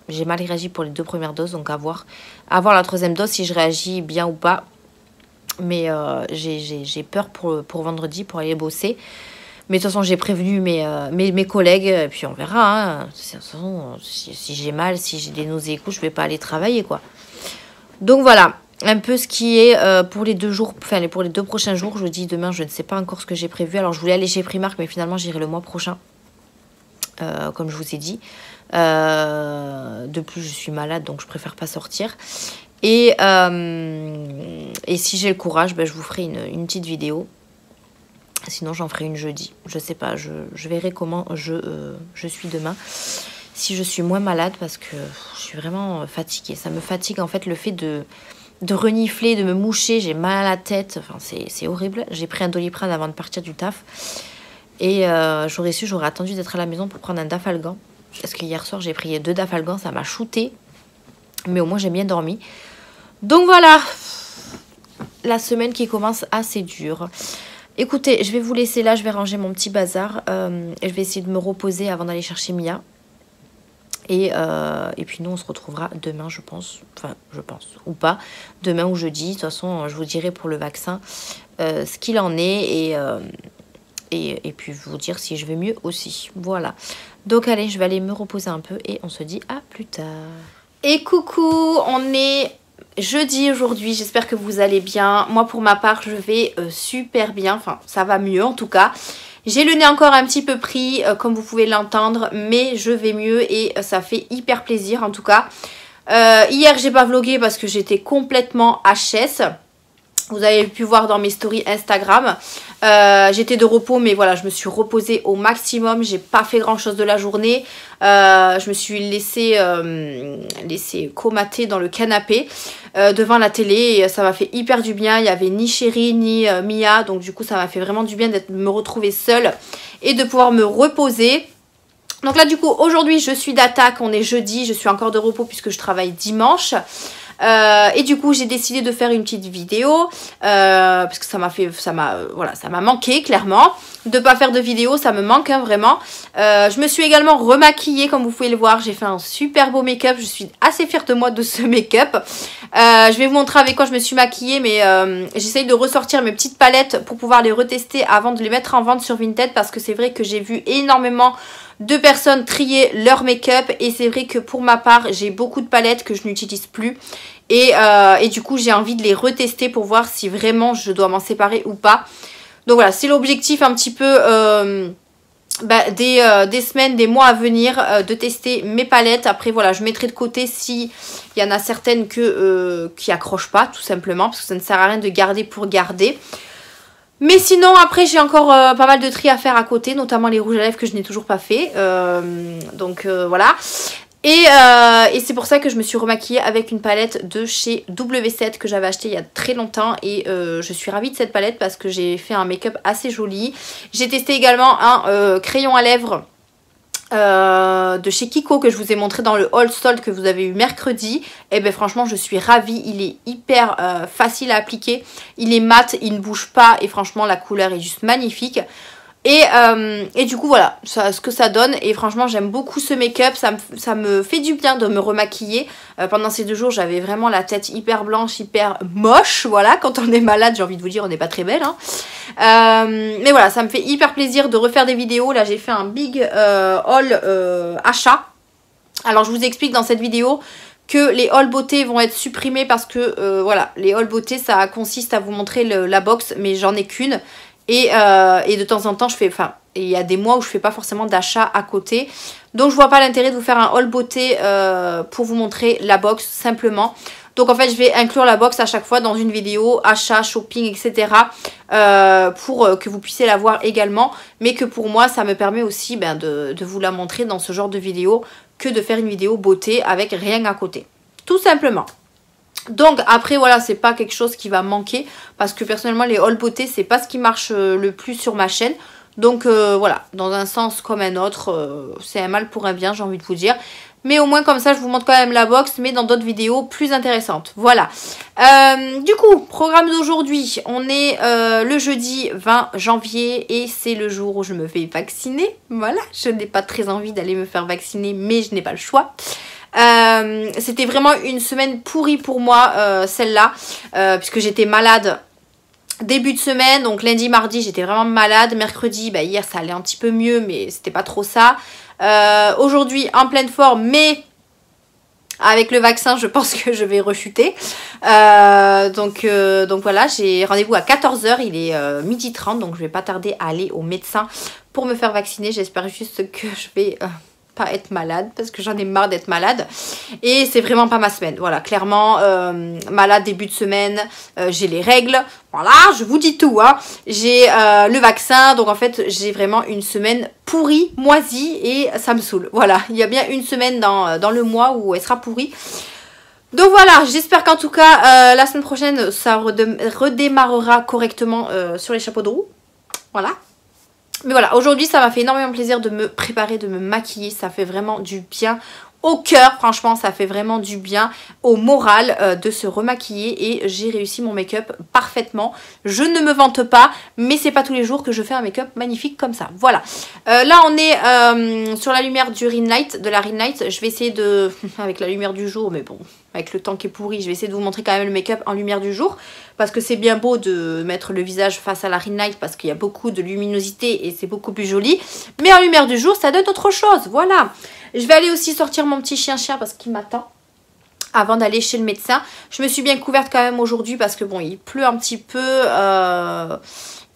j'ai mal réagi pour les 2 premières doses. Donc à voir la 3e dose si je réagis bien ou pas. Mais j'ai peur pour vendredi pour aller bosser. Mais de toute façon j'ai prévenu mes collègues et puis on verra. Hein. De toute façon si j'ai mal, si j'ai des nausées et tout, je vais pas aller travailler quoi. Donc voilà. Un peu ce qui est pour les 2 jours, enfin pour les 2 prochains jours. Jeudi, demain, je ne sais pas encore ce que j'ai prévu. Alors, je voulais aller chez Primark, mais finalement, j'irai le mois prochain. Comme je vous ai dit. De plus, je suis malade, donc je préfère pas sortir. Et si j'ai le courage, ben, je vous ferai une petite vidéo. Sinon, j'en ferai une jeudi. Je sais pas, je verrai comment je suis demain. Si je suis moins malade, parce que je suis vraiment fatiguée. Ça me fatigue, en fait, le fait de renifler, de me moucher, j'ai mal à la tête, enfin c'est horrible. J'ai pris un Doliprane avant de partir du taf. Et j'aurais attendu d'être à la maison pour prendre un Dafalgan. Parce que hier soir j'ai pris 2 Dafalgan, ça m'a shooté. Mais au moins j'ai bien dormi. Donc voilà, la semaine qui commence assez dure. Écoutez, je vais vous laisser là, je vais ranger mon petit bazar. Et je vais essayer de me reposer avant d'aller chercher Mia. Et puis nous on se retrouvera demain je pense, ou pas, demain ou jeudi. De toute façon je vous dirai pour le vaccin ce qu'il en est et puis vous dire si je vais mieux aussi. Voilà, donc allez, je vais aller me reposer un peu et on se dit à plus tard. Et coucou, on est jeudi aujourd'hui, j'espère que vous allez bien. Moi pour ma part je vais super bien, enfin ça va mieux en tout cas. J'ai le nez encore un petit peu pris, comme vous pouvez l'entendre, mais je vais mieux et ça fait hyper plaisir en tout cas. Hier, j'ai pas vlogué parce que j'étais complètement HS. Vous avez pu voir dans mes stories Instagram. J'étais de repos, mais voilà, je me suis reposée au maximum. J'ai pas fait grand chose de la journée. Je me suis laissée comater dans le canapé devant la télé. Et ça m'a fait hyper du bien. Il n'y avait ni Chérie ni Mia. Donc du coup, ça m'a fait vraiment du bien de me retrouver seule et de pouvoir me reposer. Donc là, du coup, aujourd'hui, je suis d'attaque. On est jeudi. Je suis encore de repos puisque je travaille dimanche. Et du coup j'ai décidé de faire une petite vidéo parce que ça m'a manqué clairement. de pas faire de vidéo, ça me manque hein, vraiment. Je me suis également remaquillée comme vous pouvez le voir, j'ai fait un super beau make-up, je suis assez fière de moi de ce make-up. Je vais vous montrer avec quoi je me suis maquillée, mais j'essaye de ressortir mes petites palettes pour pouvoir les retester avant de les mettre en vente sur Vinted, parce que c'est vrai que j'ai vu énormément de personnes trier leur make-up et c'est vrai que pour ma part j'ai beaucoup de palettes que je n'utilise plus et du coup j'ai envie de les retester pour voir si vraiment je dois m'en séparer ou pas. Donc voilà, c'est l'objectif un petit peu des semaines, des mois à venir, de tester mes palettes. Après voilà, je mettrai de côté si il y en a certaines qui accrochent pas tout simplement, parce que ça ne sert à rien de garder pour garder. Mais sinon après j'ai encore pas mal de tri à faire à côté, notamment les rouges à lèvres que je n'ai toujours pas fait. Voilà. Et c'est pour ça que je me suis remaquillée avec une palette de chez W7 que j'avais acheté il y a très longtemps. Et je suis ravie de cette palette parce que j'ai fait un make-up assez joli. J'ai testé également un crayon à lèvres de chez Kiko que je vous ai montré dans le haul solde que vous avez eu mercredi. Et ben franchement je suis ravie, il est hyper facile à appliquer, il est mat, il ne bouge pas et franchement la couleur est juste magnifique. Et du coup voilà ce que ça donne, et franchement j'aime beaucoup ce make-up, ça me fait du bien de me remaquiller. Pendant ces 2 jours j'avais vraiment la tête hyper blanche, hyper moche, voilà, quand on est malade j'ai envie de vous dire on n'est pas très belle hein. Mais voilà, ça me fait hyper plaisir de refaire des vidéos. Là j'ai fait un big haul achat. Alors je vous explique dans cette vidéo que les hauls beauté vont être supprimés parce que voilà, les hauls beauté ça consiste à vous montrer la box, mais j'en ai qu'une. Et de temps en temps je fais, enfin il y a des mois où je fais pas forcément d'achat à côté, donc je vois pas l'intérêt de vous faire un haul beauté pour vous montrer la box simplement. Donc en fait je vais inclure la box à chaque fois dans une vidéo achat, shopping, etc. Pour que vous puissiez la voir également, mais que pour moi ça me permet aussi de vous la montrer dans ce genre de vidéo, que de faire une vidéo beauté avec rien à côté, tout simplement. Donc après voilà, c'est pas quelque chose qui va manquer parce que personnellement les hauls beauté c'est pas ce qui marche le plus sur ma chaîne. Donc voilà, dans un sens comme un autre, c'est un mal pour un bien, j'ai envie de vous dire. Mais au moins comme ça je vous montre quand même la box, mais dans d'autres vidéos plus intéressantes. Voilà. Du coup, programme d'aujourd'hui, on est le jeudi 20 janvier et c'est le jour où je me fais vacciner. Voilà, je n'ai pas très envie d'aller me faire vacciner, mais je n'ai pas le choix. C'était vraiment une semaine pourrie pour moi celle-là, puisque j'étais malade début de semaine, donc lundi mardi j'étais vraiment malade, mercredi hier ça allait un petit peu mieux mais c'était pas trop ça, aujourd'hui en pleine forme, mais avec le vaccin je pense que je vais rechuter. Donc voilà, j'ai rendez-vous à 14 h, il est 12h30, donc je vais pas tarder à aller au médecin pour me faire vacciner. J'espère juste que je vais pas être malade parce que j'en ai marre d'être malade et c'est vraiment pas ma semaine. Voilà, clairement malade début de semaine, j'ai les règles, voilà, je vous dis tout hein. J'ai le vaccin, donc en fait j'ai vraiment une semaine pourrie, moisie, et ça me saoule. Voilà, il y a bien une semaine dans le mois où elle sera pourrie. Donc voilà, j'espère qu'en tout cas la semaine prochaine ça redémarrera correctement sur les chapeaux de roue. Voilà. Mais voilà, aujourd'hui ça m'a fait énormément plaisir de me préparer, de me maquiller. Ça fait vraiment du bien au cœur, franchement ça fait vraiment du bien au moral de se remaquiller. Et j'ai réussi mon make-up parfaitement. Je ne me vante pas, mais c'est pas tous les jours que je fais un make-up magnifique comme ça. Voilà, là on est sur la lumière du ring light, de la ring light. Je vais essayer de, avec la lumière du jour, mais bon, avec le temps qui est pourri, je vais essayer de vous montrer quand même le make-up en lumière du jour, parce que c'est bien beau de mettre le visage face à la ring light parce qu'il y a beaucoup de luminosité et c'est beaucoup plus joli, mais en lumière du jour ça donne autre chose. Voilà, je vais aller aussi sortir mon petit chien parce qu'il m'attend avant d'aller chez le médecin. Je me suis bien couverte quand même aujourd'hui parce que bon, il pleut un petit peu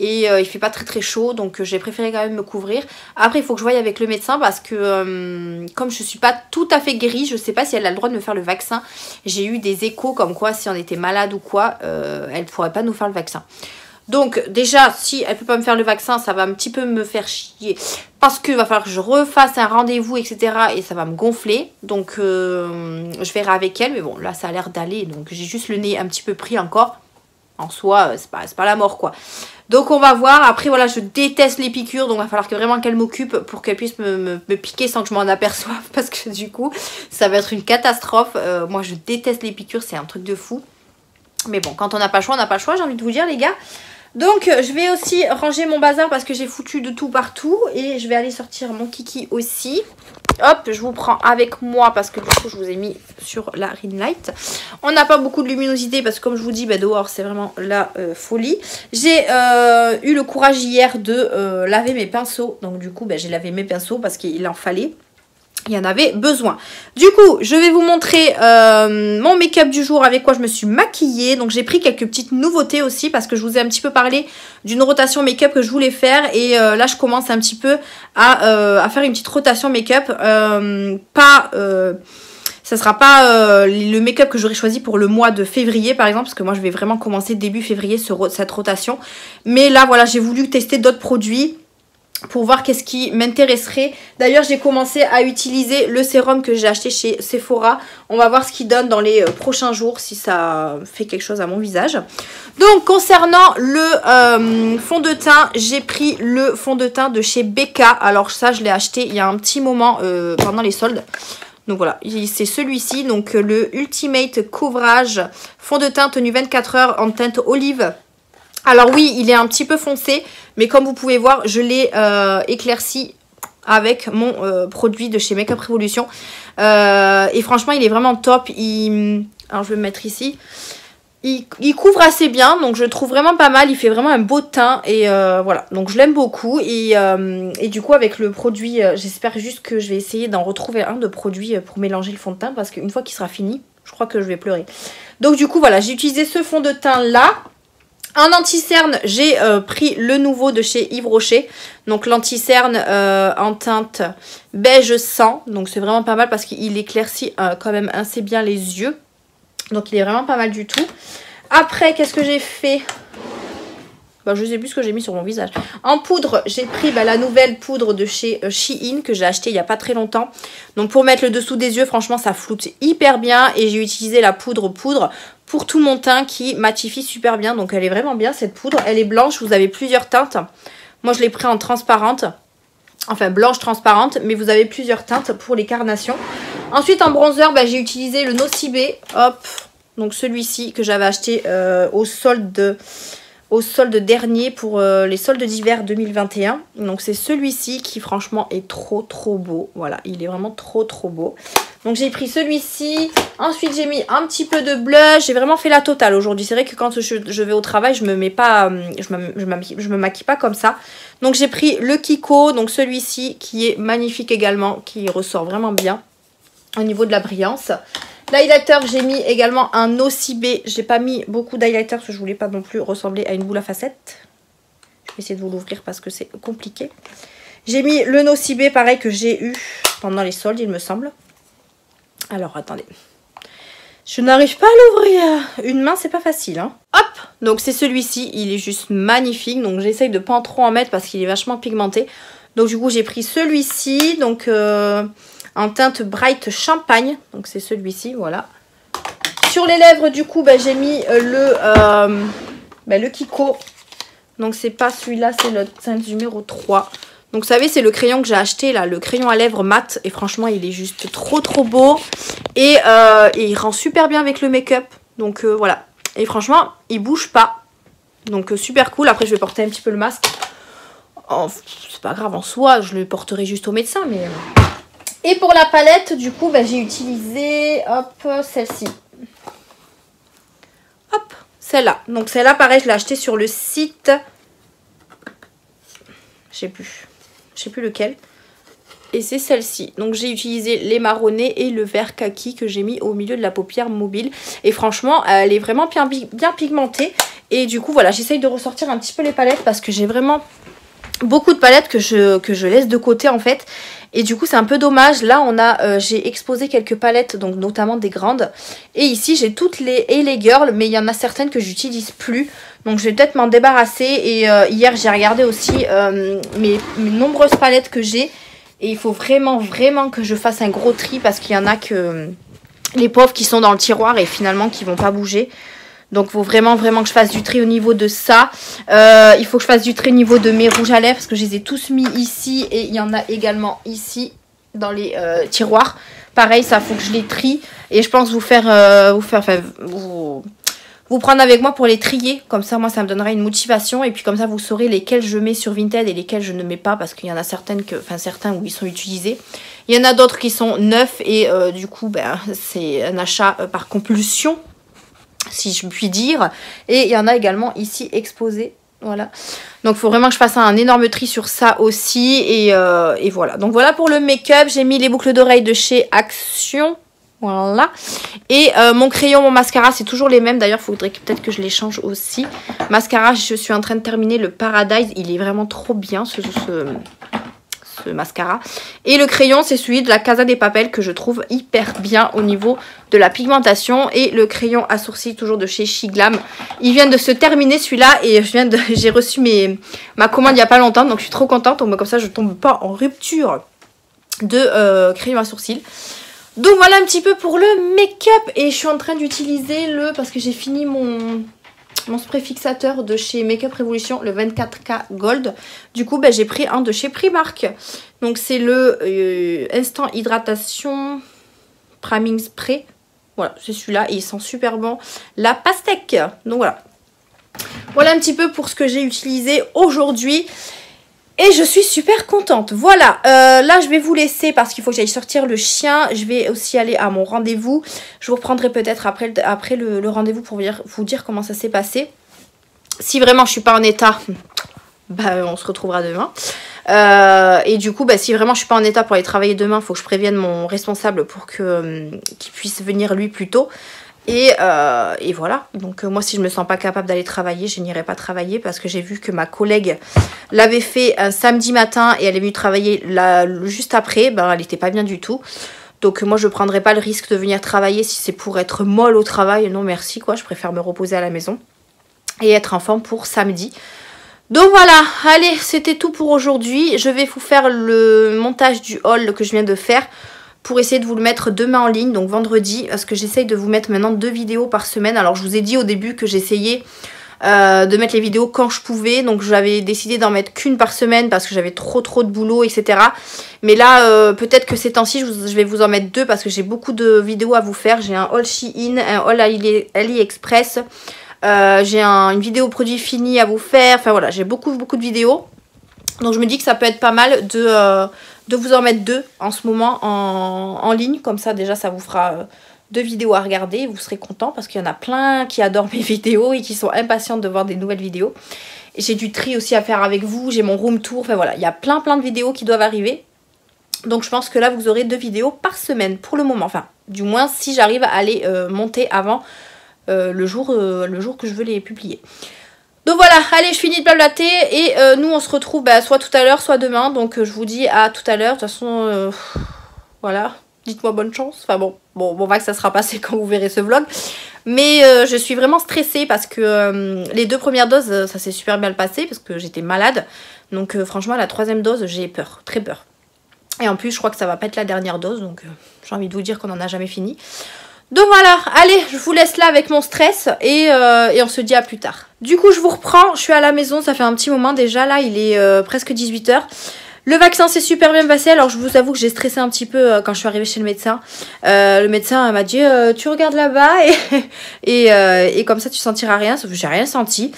et il fait pas très chaud, donc j'ai préféré quand même me couvrir. Après il faut que je voie avec le médecin parce que comme je suis pas tout à fait guérie, je sais pas si elle a le droit de me faire le vaccin. J'ai eu des échos comme quoi si on était malade ou quoi, elle pourrait pas nous faire le vaccin. Donc déjà si elle peut pas me faire le vaccin, ça va un petit peu me faire chier parce qu'il va falloir que je refasse un rendez-vous, etc. et ça va me gonfler. Donc je verrai avec elle, mais bon là ça a l'air d'aller, donc j'ai juste le nez un petit peu pris encore. En soi c'est pas la mort quoi. Donc on va voir. Après voilà, je déteste les piqûres, donc il va falloir que vraiment qu'elle m'occupe pour qu'elle puisse me piquer sans que je m'en aperçoive, parce que du coup ça va être une catastrophe. Moi je déteste les piqûres, c'est un truc de fou. Mais bon, quand on n'a pas le choix, on n'a pas le choix, j'ai envie de vous dire les gars. Donc je vais aussi ranger mon bazar parce que j'ai foutu de tout partout. Et je vais aller sortir mon kiki aussi. Hop, je vous prends avec moi parce que du coup je vous ai mis sur la ring light. On n'a pas beaucoup de luminosité parce que comme je vous dis, bah, dehors c'est vraiment la folie. J'ai eu le courage hier de laver mes pinceaux. Donc du coup bah, j'ai lavé mes pinceaux parce qu'il en fallait. Il y en avait besoin. Du coup, je vais vous montrer mon make-up du jour avec quoi je me suis maquillée. Donc j'ai pris quelques petites nouveautés aussi parce que je vous ai un petit peu parlé d'une rotation make-up que je voulais faire. Et là, je commence un petit peu à faire une petite rotation make-up. Ça sera pas le make-up que j'aurais choisi pour le mois de février par exemple. Parce que moi, je vais vraiment commencer début février cette rotation. Mais là, voilà, j'ai voulu tester d'autres produits pour voir qu'est-ce qui m'intéresserait. D'ailleurs, j'ai commencé à utiliser le sérum que j'ai acheté chez Sephora. On va voir ce qu'il donne dans les prochains jours, si ça fait quelque chose à mon visage. Donc, concernant le fond de teint, j'ai pris le fond de teint de chez Becca. Alors ça, je l'ai acheté il y a un petit moment pendant les soldes. Donc voilà, c'est celui-ci, donc le Ultimate Coverage fond de teint tenu 24 heures en teinte olive. Alors oui, il est un petit peu foncé, mais comme vous pouvez voir, je l'ai éclairci avec mon produit de chez Makeup Revolution. Et franchement, il est vraiment top. Alors je vais me mettre ici. Il couvre assez bien, donc je le trouve vraiment pas mal. Il fait vraiment un beau teint et voilà. Donc je l'aime beaucoup. Et du coup, avec le produit, j'espère juste que je vais essayer d'en retrouver un de produit pour mélanger le fond de teint. Parce qu'une fois qu'il sera fini, je crois que je vais pleurer. Donc du coup, voilà, j'ai utilisé ce fond de teint là. En anti-cerne, j'ai pris le nouveau de chez Yves Rocher. Donc l'anti-cerne en teinte beige sang. Donc c'est vraiment pas mal parce qu'il éclaircit quand même assez bien les yeux. Donc il est vraiment pas mal du tout. Après, qu'est-ce que j'ai fait? Bah, je sais plus ce que j'ai mis sur mon visage. En poudre, j'ai pris la nouvelle poudre de chez Shein que j'ai acheté il n'y a pas très longtemps. Donc pour mettre le dessous des yeux, franchement ça floute hyper bien. Et j'ai utilisé la poudre pour tout mon teint qui matifie super bien. Donc elle est vraiment bien cette poudre. Elle est blanche, vous avez plusieurs teintes. Moi je l'ai pris en transparente. Enfin blanche transparente, mais vous avez plusieurs teintes pour les carnations. Ensuite en bronzer, j'ai utilisé le Nocibé. Hop, donc celui-ci que j'avais acheté au solde dernier pour les soldes d'hiver 2021. Donc c'est celui-ci qui franchement est trop beau. Voilà, il est vraiment trop beau. Donc j'ai pris celui-ci. Ensuite j'ai mis un petit peu de blush. J'ai vraiment fait la totale aujourd'hui. C'est vrai que quand je vais au travail, je me mets pas, je me maquille pas comme ça. Donc j'ai pris le Kiko, donc celui-ci qui est magnifique également, qui ressort vraiment bien au niveau de la brillance. L'highlighter, j'ai mis également un Nocibé. J'ai pas mis beaucoup d'highlighter parce que je voulais pas non plus ressembler à une boule à facettes. Je vais essayer de vous l'ouvrir parce que c'est compliqué. J'ai mis le Nocibé, pareil, que j'ai eu pendant les soldes, il me semble. Alors, attendez. Je n'arrive pas à l'ouvrir. Une main, c'est pas facile, hein. Hop! Donc, c'est celui-ci. Il est juste magnifique. Donc, j'essaye de pas trop en mettre parce qu'il est vachement pigmenté. Donc, du coup, j'ai pris celui-ci. Donc, en teinte Bright Champagne. Donc, c'est celui-ci, voilà. Sur les lèvres, du coup, j'ai mis le Kiko. Donc, c'est pas celui-là, c'est le teinte numéro 3. Donc, vous savez, c'est le crayon que j'ai acheté, là, le crayon à lèvres mat. Et franchement, il est juste trop beau. Et il rend super bien avec le make-up. Donc, voilà. Et franchement, il bouge pas. Donc, super cool. Après, je vais porter un petit peu le masque. Oh, c'est pas grave en soi, je le porterai juste au médecin, mais... Et pour la palette, du coup, j'ai utilisé, hop, celle-ci. Hop, celle-là. Donc, celle-là, pareil, je l'ai achetée sur le site... Je sais plus lequel. Et c'est celle-ci. Donc j'ai utilisé les marronnés et le vert kaki que j'ai mis au milieu de la paupière mobile. Et franchement, elle est vraiment bien pigmentée. Et du coup, voilà, j'essaye de ressortir un petit peu les palettes parce que j'ai vraiment beaucoup de palettes que je laisse de côté en fait. Et du coup, c'est un peu dommage. Là, j'ai exposé quelques palettes, donc notamment des grandes. Et ici, j'ai toutes les girls, mais il y en a certaines que j'utilise plus. Donc, je vais peut-être m'en débarrasser. Et hier, j'ai regardé aussi mes nombreuses palettes que j'ai. Et il faut vraiment que je fasse un gros tri parce qu'il y en a que les pauvres qui sont dans le tiroir et finalement qui vont pas bouger. Donc, il faut vraiment que je fasse du tri au niveau de ça. Il faut que je fasse du tri au niveau de mes rouges à lèvres parce que je les ai tous mis ici. Et il y en a également ici dans les tiroirs. Pareil, ça faut que je les trie. Et je pense vous vous prendre avec moi pour les trier. Comme ça, moi, ça me donnera une motivation. Et puis comme ça, vous saurez lesquels je mets sur Vinted et lesquels je ne mets pas. Parce qu'il y en a certains où ils sont utilisés. Il y en a d'autres qui sont neufs. Et du coup, ben, c'est un achat par compulsion, si je puis dire. Et il y en a également ici exposés. Voilà. Donc, il faut vraiment que je fasse un énorme tri sur ça aussi. Et voilà. Donc, voilà pour le make-up. J'ai mis les boucles d'oreilles de chez Action. Voilà. Et mon crayon, mon mascara, c'est toujours les mêmes. D'ailleurs, il faudrait peut-être que je les change aussi. Mascara, je suis en train de terminer le Paradise. Il est vraiment trop bien, ce mascara. Et le crayon, c'est celui de la Casa des Papel que je trouve hyper bien au niveau de la pigmentation. Et le crayon à sourcils, toujours de chez Shiglam. Il vient de se terminer celui-là. Et j'ai reçu ma commande il n'y a pas longtemps. Donc, je suis trop contente. Donc, comme ça, je ne tombe pas en rupture de crayon à sourcils. Donc voilà un petit peu pour le make-up. Et je suis en train d'utiliser parce que j'ai fini mon spray fixateur de chez Makeup Revolution, le 24K Gold. Du coup, ben, j'ai pris un de chez Primark. Donc c'est le Instant Hydratation Priming Spray. Voilà, c'est celui-là. Et il sent super bon la pastèque. Donc voilà. Voilà un petit peu pour ce que j'ai utilisé aujourd'hui. Et je suis super contente. Voilà, là je vais vous laisser parce qu'il faut que j'aille sortir le chien. Je vais aussi aller à mon rendez-vous. Je vous reprendrai peut-être après le rendez-vous pour vous dire comment ça s'est passé. Si vraiment je suis pas en état, bah, on se retrouvera demain. Et du coup, bah, si vraiment je suis pas en état pour aller travailler demain, il faut que je prévienne mon responsable pour qu'il puisse venir lui plus tôt. Et voilà, donc moi si je me sens pas capable d'aller travailler, je n'irai pas travailler parce que j'ai vu que ma collègue l'avait fait un samedi matin et elle est venue travailler juste après, ben elle était pas bien du tout. Donc moi je prendrai pas le risque de venir travailler si c'est pour être molle au travail, non merci quoi, je préfère me reposer à la maison et être en forme pour samedi. Donc voilà, allez, c'était tout pour aujourd'hui, je vais vous faire le montage du haul que je viens de faire pour essayer de vous le mettre demain en ligne, donc vendredi, parce que j'essaye de vous mettre maintenant 2 vidéos par semaine. Alors je vous ai dit au début que j'essayais de mettre les vidéos quand je pouvais, donc j'avais décidé d'en mettre qu'une par semaine parce que j'avais trop de boulot, etc. Mais là, peut-être que ces temps-ci, je vais vous en mettre 2 parce que j'ai beaucoup de vidéos à vous faire. J'ai un haul Shein, un haul AliExpress, j'ai une vidéo produit fini à vous faire, enfin voilà, j'ai beaucoup de vidéos. Donc je me dis que ça peut être pas mal de vous en mettre 2 en ce moment en ligne. Comme ça déjà ça vous fera 2 vidéos à regarder. Vous serez content parce qu'il y en a plein qui adorent mes vidéos et qui sont impatientes de voir des nouvelles vidéos. J'ai du tri aussi à faire avec vous. J'ai mon room tour. Enfin voilà, il y a plein de vidéos qui doivent arriver. Donc je pense que là vous aurez 2 vidéos par semaine pour le moment. Enfin du moins si j'arrive à les monter avant le jour que je veux les publier. Donc voilà, allez, je finis de blablater et nous on se retrouve soit tout à l'heure, soit demain. Donc je vous dis à tout à l'heure. De toute façon, voilà, dites-moi bonne chance. Enfin bon, on va que ça sera passé quand vous verrez ce vlog. Mais je suis vraiment stressée parce que les 2 premières doses, ça s'est super bien passé parce que j'étais malade. Donc franchement, la 3e dose, j'ai peur, très peur. Et en plus, je crois que ça va pas être la dernière dose. Donc j'ai envie de vous dire qu'on n'en a jamais fini. Donc voilà, allez, je vous laisse là avec mon stress et on se dit à plus tard. Du coup, je vous reprends, je suis à la maison, ça fait un petit moment déjà, là, il est presque 18 h. Le vaccin s'est super bien passé, alors je vous avoue que j'ai stressé un petit peu quand je suis arrivée chez le médecin. Le médecin m'a dit, tu regardes là-bas et comme ça tu sentiras rien, sauf que j'ai rien senti.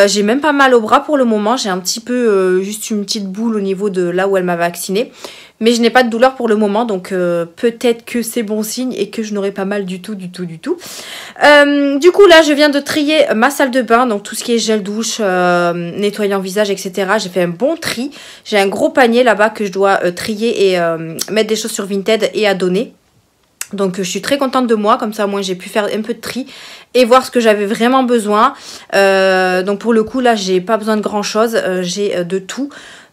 J'ai même pas mal au bras pour le moment, j'ai un petit peu, juste une petite boule au niveau de là où elle m'a vaccinée. Mais je n'ai pas de douleur pour le moment, donc peut-être que c'est bon signe et que je n'aurai pas mal du tout. Du coup, là, je viens de trier ma salle de bain, donc tout ce qui est gel douche, nettoyant visage, etc. J'ai fait un bon tri. J'ai un gros panier là-bas que je dois trier et mettre des choses sur Vinted et à donner. Donc je suis très contente de moi, comme ça moi j'ai pu faire un peu de tri et voir ce que j'avais vraiment besoin. Donc pour le coup là j'ai pas besoin de grand chose, j'ai de tout.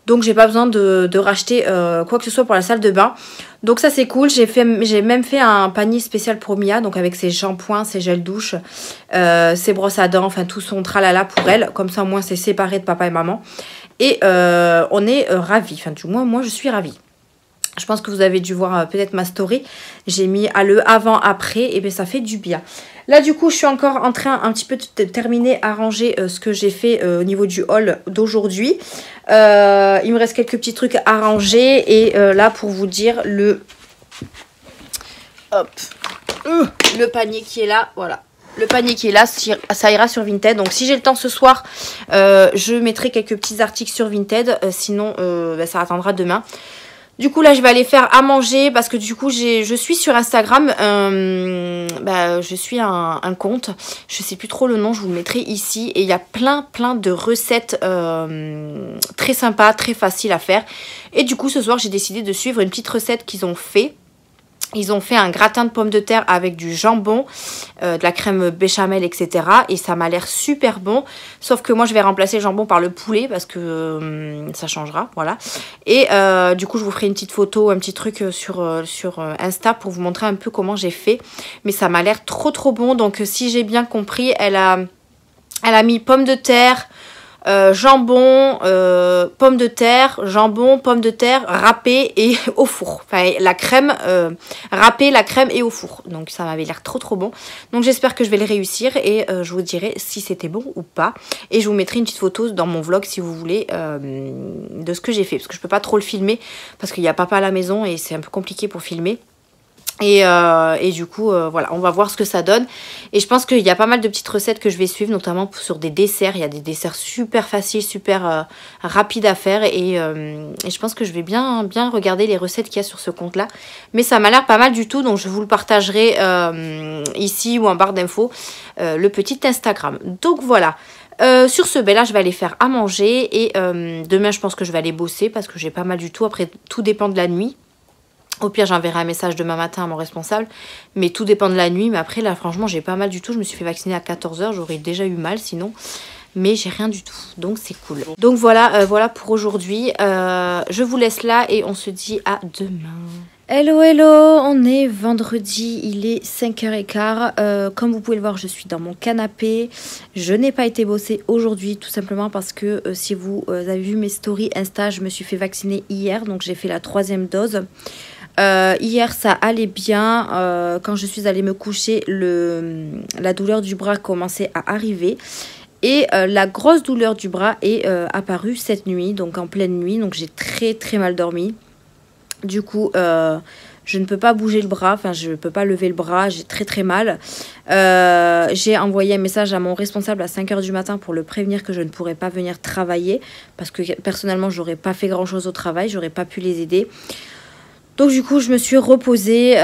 Donc j'ai pas besoin de racheter quoi que ce soit pour la salle de bain. Donc ça c'est cool. J'ai même fait un panier spécial pour Mia. Donc avec ses shampoings, ses gels douche, ses brosses à dents, enfin tout son tralala pour elle. Comme ça au moins c'est séparé de papa et maman. Et on est ravis. Enfin du moins moi je suis ravie. Je pense que vous avez dû voir peut-être ma story. J'ai mis à le avant-après. Et bien ça fait du bien. Là du coup je suis encore en train un petit peu de terminer à ranger ce que j'ai fait au niveau du haul d'aujourd'hui. Il me reste quelques petits trucs à ranger. Et là pour vous dire le panier qui est là. Voilà. le panier qui est là, ça ira sur Vinted. Donc si j'ai le temps ce soir, je mettrai quelques petits articles sur Vinted. Sinon, ça attendra demain. Du coup là je vais aller faire à manger parce que du coup je suis sur Instagram, je suis un compte, je sais plus trop le nom, je vous le mettrai ici et il y a plein de recettes très sympas, très faciles à faire. Et du coup ce soir j'ai décidé de suivre une petite recette qu'ils ont fait. Ils ont fait un gratin de pommes de terre avec du jambon, de la crème béchamel, etc. Et ça m'a l'air super bon. Sauf que moi, je vais remplacer le jambon par le poulet parce que ça changera. Voilà. Et du coup, je vous ferai une petite photo, un petit truc sur Insta pour vous montrer un peu comment j'ai fait. Mais ça m'a l'air trop bon. Donc, si j'ai bien compris, elle a mis pommes de terre, jambon, pommes de terre, jambon, pommes de terre râpées et au four. Enfin, la crème râpée, la crème et au four. Donc ça m'avait l'air trop bon. Donc j'espère que je vais le réussir et je vous dirai si c'était bon ou pas. Et je vous mettrai une petite photo dans mon vlog si vous voulez de ce que j'ai fait. Parce que je peux pas trop le filmer parce qu'il y a papa à la maison et c'est un peu compliqué pour filmer. Et du coup, voilà, on va voir ce que ça donne. Et je pense qu'il y a pas mal de petites recettes que je vais suivre, notamment sur des desserts. Il y a des desserts super faciles, super rapides à faire. Et je pense que je vais bien regarder les recettes qu'il y a sur ce compte-là. Mais ça m'a l'air pas mal du tout, donc je vous le partagerai ici ou en barre d'infos, le petit Instagram. Donc voilà. Sur ce, là je vais aller faire à manger. Et demain, je pense que je vais aller bosser parce que j'ai pas mal du tout. Après, tout dépend de la nuit. Au pire, j'enverrai un message demain matin à mon responsable. Mais tout dépend de la nuit. Mais après, là, franchement, j'ai pas mal du tout. Je me suis fait vacciner à 14 h. J'aurais déjà eu mal sinon. Mais j'ai rien du tout. Donc, c'est cool. Donc, voilà, voilà pour aujourd'hui. Je vous laisse là et on se dit à demain. Hello, on est vendredi, il est 5h15. Comme vous pouvez le voir, je suis dans mon canapé. Je n'ai pas été bosser aujourd'hui, tout simplement parce que si vous avez vu mes stories Insta, je me suis fait vacciner hier. Donc, j'ai fait la 3e dose. Hier ça allait bien, quand je suis allée me coucher la douleur du bras commençait à arriver et la grosse douleur du bras est apparue cette nuit, donc en pleine nuit, donc j'ai très mal dormi. Du coup je ne peux pas bouger le bras, enfin je ne peux pas lever le bras, j'ai très mal. J'ai envoyé un message à mon responsable à 5h du matin pour le prévenir que je ne pourrais pas venir travailler parce que personnellement j'aurais pas fait grand chose au travail, j'aurais pas pu les aider. Donc du coup je me suis reposée,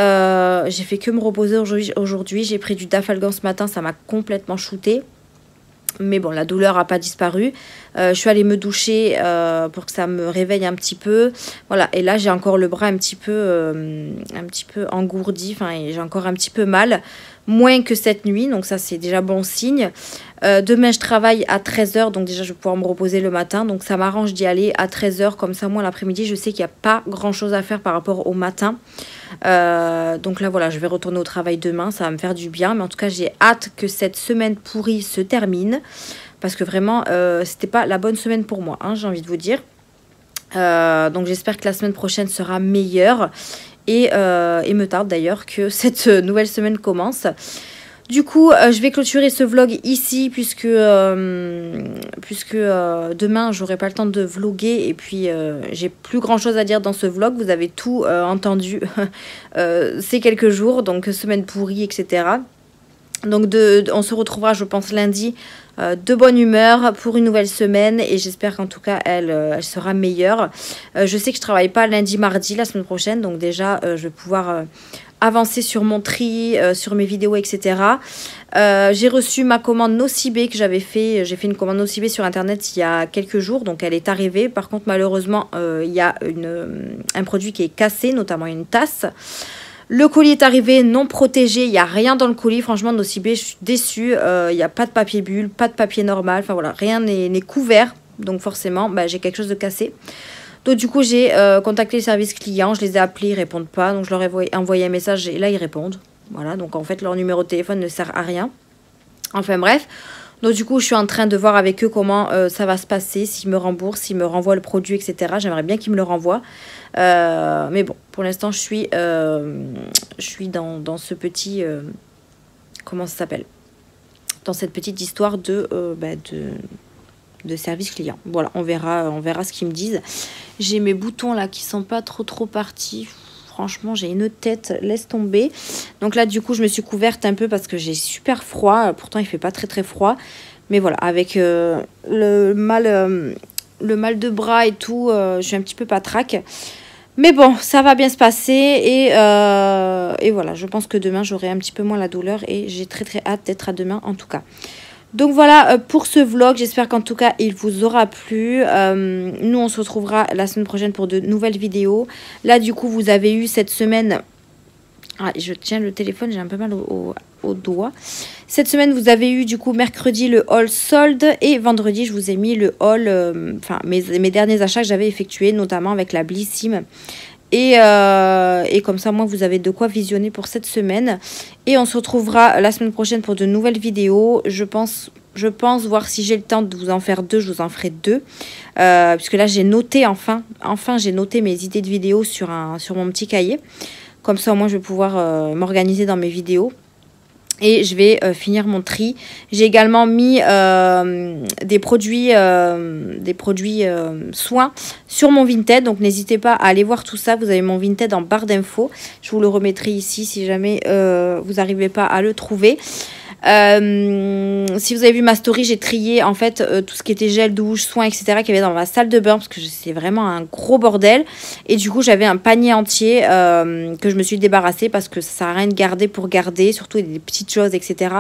j'ai fait que me reposer aujourd'hui, j'ai pris du Dafalgan ce matin, ça m'a complètement shooté. Mais bon, la douleur n'a pas disparu. Je suis allée me doucher pour que ça me réveille un petit peu. Voilà, et là j'ai encore le bras un petit peu engourdi, enfin j'ai encore un petit peu mal. Moins que cette nuit, donc ça c'est déjà bon signe. Demain je travaille à 13 h, donc déjà je vais pouvoir me reposer le matin. Donc ça m'arrange d'y aller à 13 h, comme ça moi l'après-midi je sais qu'il n'y a pas grand chose à faire par rapport au matin. Donc là voilà, je vais retourner au travail demain, ça va me faire du bien. Mais en tout cas j'ai hâte que cette semaine pourrie se termine. Parce que vraiment c'était pas la bonne semaine pour moi, hein, j'ai envie de vous dire. Donc j'espère que la semaine prochaine sera meilleure. Et me tarde d'ailleurs que cette nouvelle semaine commence. Du coup, je vais clôturer ce vlog ici puisque demain, j'aurai pas le temps de vlogger. Et puis, j'ai plus grand chose à dire dans ce vlog. Vous avez tout entendu ces quelques jours. Donc, semaine pourrie, etc. Donc, on se retrouvera, je pense, lundi de bonne humeur pour une nouvelle semaine. Et j'espère qu'en tout cas, elle sera meilleure. Je sais que je travaille pas lundi, mardi, la semaine prochaine. Donc déjà, je vais pouvoir avancer sur mon tri, sur mes vidéos, etc. J'ai reçu ma commande Nocibé que j'avais fait. J'ai fait une commande Nocibé sur Internet il y a quelques jours. Donc, elle est arrivée. Par contre, malheureusement, il y a un produit qui est cassé, notamment une tasse. Le colis est arrivé non protégé, il n'y a rien dans le colis. Franchement, Nocibé, je suis déçue. Il n'y a pas de papier bulle, pas de papier normal. Enfin voilà, rien n'est couvert. Donc forcément, j'ai quelque chose de cassé. Donc du coup, j'ai contacté le service client. Je les ai appelés, ils ne répondent pas. Donc je leur ai envoyé un message et là, ils répondent. Voilà, donc en fait, leur numéro de téléphone ne sert à rien. Enfin bref. Donc du coup, je suis en train de voir avec eux comment ça va se passer, s'ils me remboursent, s'ils me renvoient le produit, etc. J'aimerais bien qu'ils me le renvoient. Mais bon, pour l'instant, je suis dans ce petit... comment ça s'appelle? Dans cette petite histoire de service client. Voilà, on verra ce qu'ils me disent. J'ai mes boutons là qui sont pas trop partis. Franchement, j'ai une tête, laisse tomber. Donc là, du coup, je me suis couverte un peu parce que j'ai super froid. Pourtant, il fait pas très très froid. Mais voilà, avec le mal de bras et tout, je suis un petit peu patraque. Mais bon, ça va bien se passer et voilà, je pense que demain, j'aurai un petit peu moins la douleur et j'ai très très hâte d'être à demain en tout cas. Donc voilà pour ce vlog, j'espère qu'en tout cas il vous aura plu. Nous on se retrouvera la semaine prochaine pour de nouvelles vidéos. Là du coup vous avez eu cette semaine... Ah, je tiens le téléphone, j'ai un peu mal au doigt. Cette semaine, vous avez eu du coup mercredi le haul solde et vendredi, je vous ai mis le haul, enfin mes derniers achats que j'avais effectués, notamment avec la Blissim. Et comme ça, moi, vous avez de quoi visionner pour cette semaine. Et on se retrouvera la semaine prochaine pour de nouvelles vidéos. Je pense voir si j'ai le temps de vous en faire deux, je vous en ferai deux. Puisque là, j'ai noté enfin j'ai noté mes idées de vidéos sur mon petit cahier. Comme ça, au moins, je vais pouvoir m'organiser dans mes vidéos. Et je vais finir mon tri. J'ai également mis des produits soins sur mon Vinted. Donc, n'hésitez pas à aller voir tout ça. Vous avez mon Vinted en barre d'infos. Je vous le remettrai ici si jamais vous n'arrivez pas à le trouver. Si vous avez vu ma story, j'ai trié en fait tout ce qui était gel douche, soins, etc. qu'il y avait dans ma salle de bain parce que c'est vraiment un gros bordel. Et du coup, j'avais un panier entier que je me suis débarrassée parce que ça sert à rien de garder pour garder, surtout des petites choses, etc.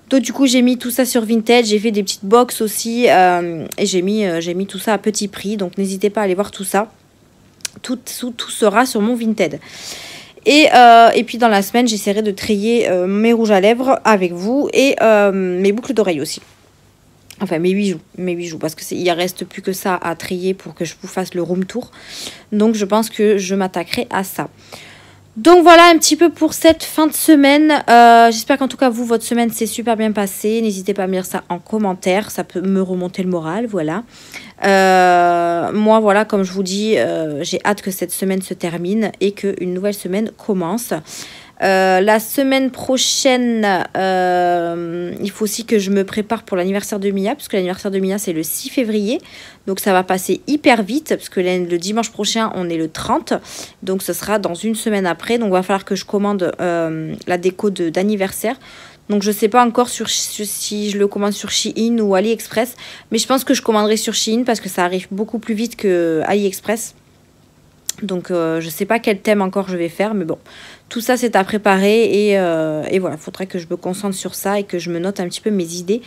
Donc du coup, j'ai mis tout ça sur Vinted. J'ai fait des petites box aussi et j'ai mis tout ça à petit prix. Donc n'hésitez pas à aller voir tout ça. Tout sera sur mon Vinted. Et puis dans la semaine, j'essaierai de trier mes rouges à lèvres avec vous et mes boucles d'oreilles aussi. Enfin, mes bijoux, parce qu'il ne reste plus que ça à trier pour que je vous fasse le room tour. Donc, je pense que je m'attaquerai à ça. Donc, voilà un petit peu pour cette fin de semaine. J'espère qu'en tout cas, vous, votre semaine s'est super bien passée. N'hésitez pas à me dire ça en commentaire. Ça peut me remonter le moral, voilà. Moi, voilà, comme je vous dis, j'ai hâte que cette semaine se termine et qu'une nouvelle semaine commence. La semaine prochaine, il faut aussi que je me prépare pour l'anniversaire de Mia, parce que l'anniversaire de Mia, c'est le 6 février. Donc, ça va passer hyper vite, parce que le dimanche prochain, on est le 30. Donc, ce sera dans une semaine après. Donc, il va falloir que je commande la déco d'anniversaire. Donc, je ne sais pas encore si je le commande sur Shein ou AliExpress. Mais je pense que je commanderai sur Shein parce que ça arrive beaucoup plus vite que AliExpress. Donc, je ne sais pas quel thème encore je vais faire. Mais bon, tout ça, c'est à préparer. Et voilà, il faudrait que je me concentre sur ça et que je me note un petit peu mes idées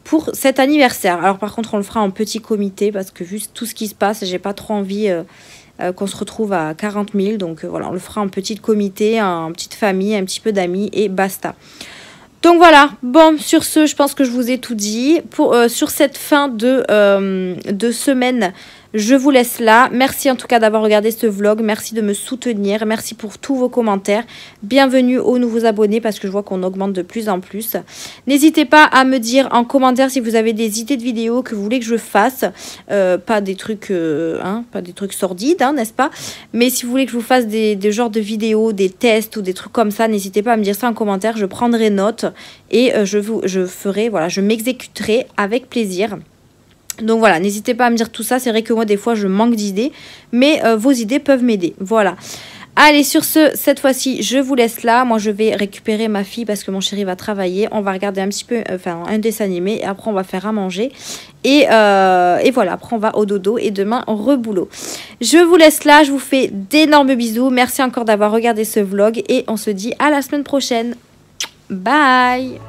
pour cet anniversaire. Alors, par contre, on le fera en petit comité parce que vu tout ce qui se passe, j'ai pas trop envie... qu'on se retrouve à 40 000. Donc, voilà, on le fera en petit comité, en petite famille, un petit peu d'amis et basta. Donc voilà, bon, sur ce, je pense que je vous ai tout dit. Sur cette fin de semaine, je vous laisse là. Merci en tout cas d'avoir regardé ce vlog. Merci de me soutenir. Merci pour tous vos commentaires. Bienvenue aux nouveaux abonnés parce que je vois qu'on augmente de plus en plus. N'hésitez pas à me dire en commentaire si vous avez des idées de vidéos que vous voulez que je fasse. Pas des trucs sordides, hein, n'est-ce pas? Mais si vous voulez que je vous fasse des genres de vidéos, des tests ou des trucs comme ça, n'hésitez pas à me dire ça en commentaire. Je prendrai note et je m'exécuterai avec plaisir. Donc voilà, n'hésitez pas à me dire tout ça. C'est vrai que moi, des fois, je manque d'idées. Mais vos idées peuvent m'aider. Voilà. Allez, sur ce, cette fois-ci, je vous laisse là. Moi, je vais récupérer ma fille parce que mon chéri va travailler. On va regarder un petit peu, un dessin animé. Et après, on va faire à manger. Et voilà, après, on va au dodo. Et demain, on reboulot. Je vous laisse là. Je vous fais d'énormes bisous. Merci encore d'avoir regardé ce vlog. Et on se dit à la semaine prochaine. Bye!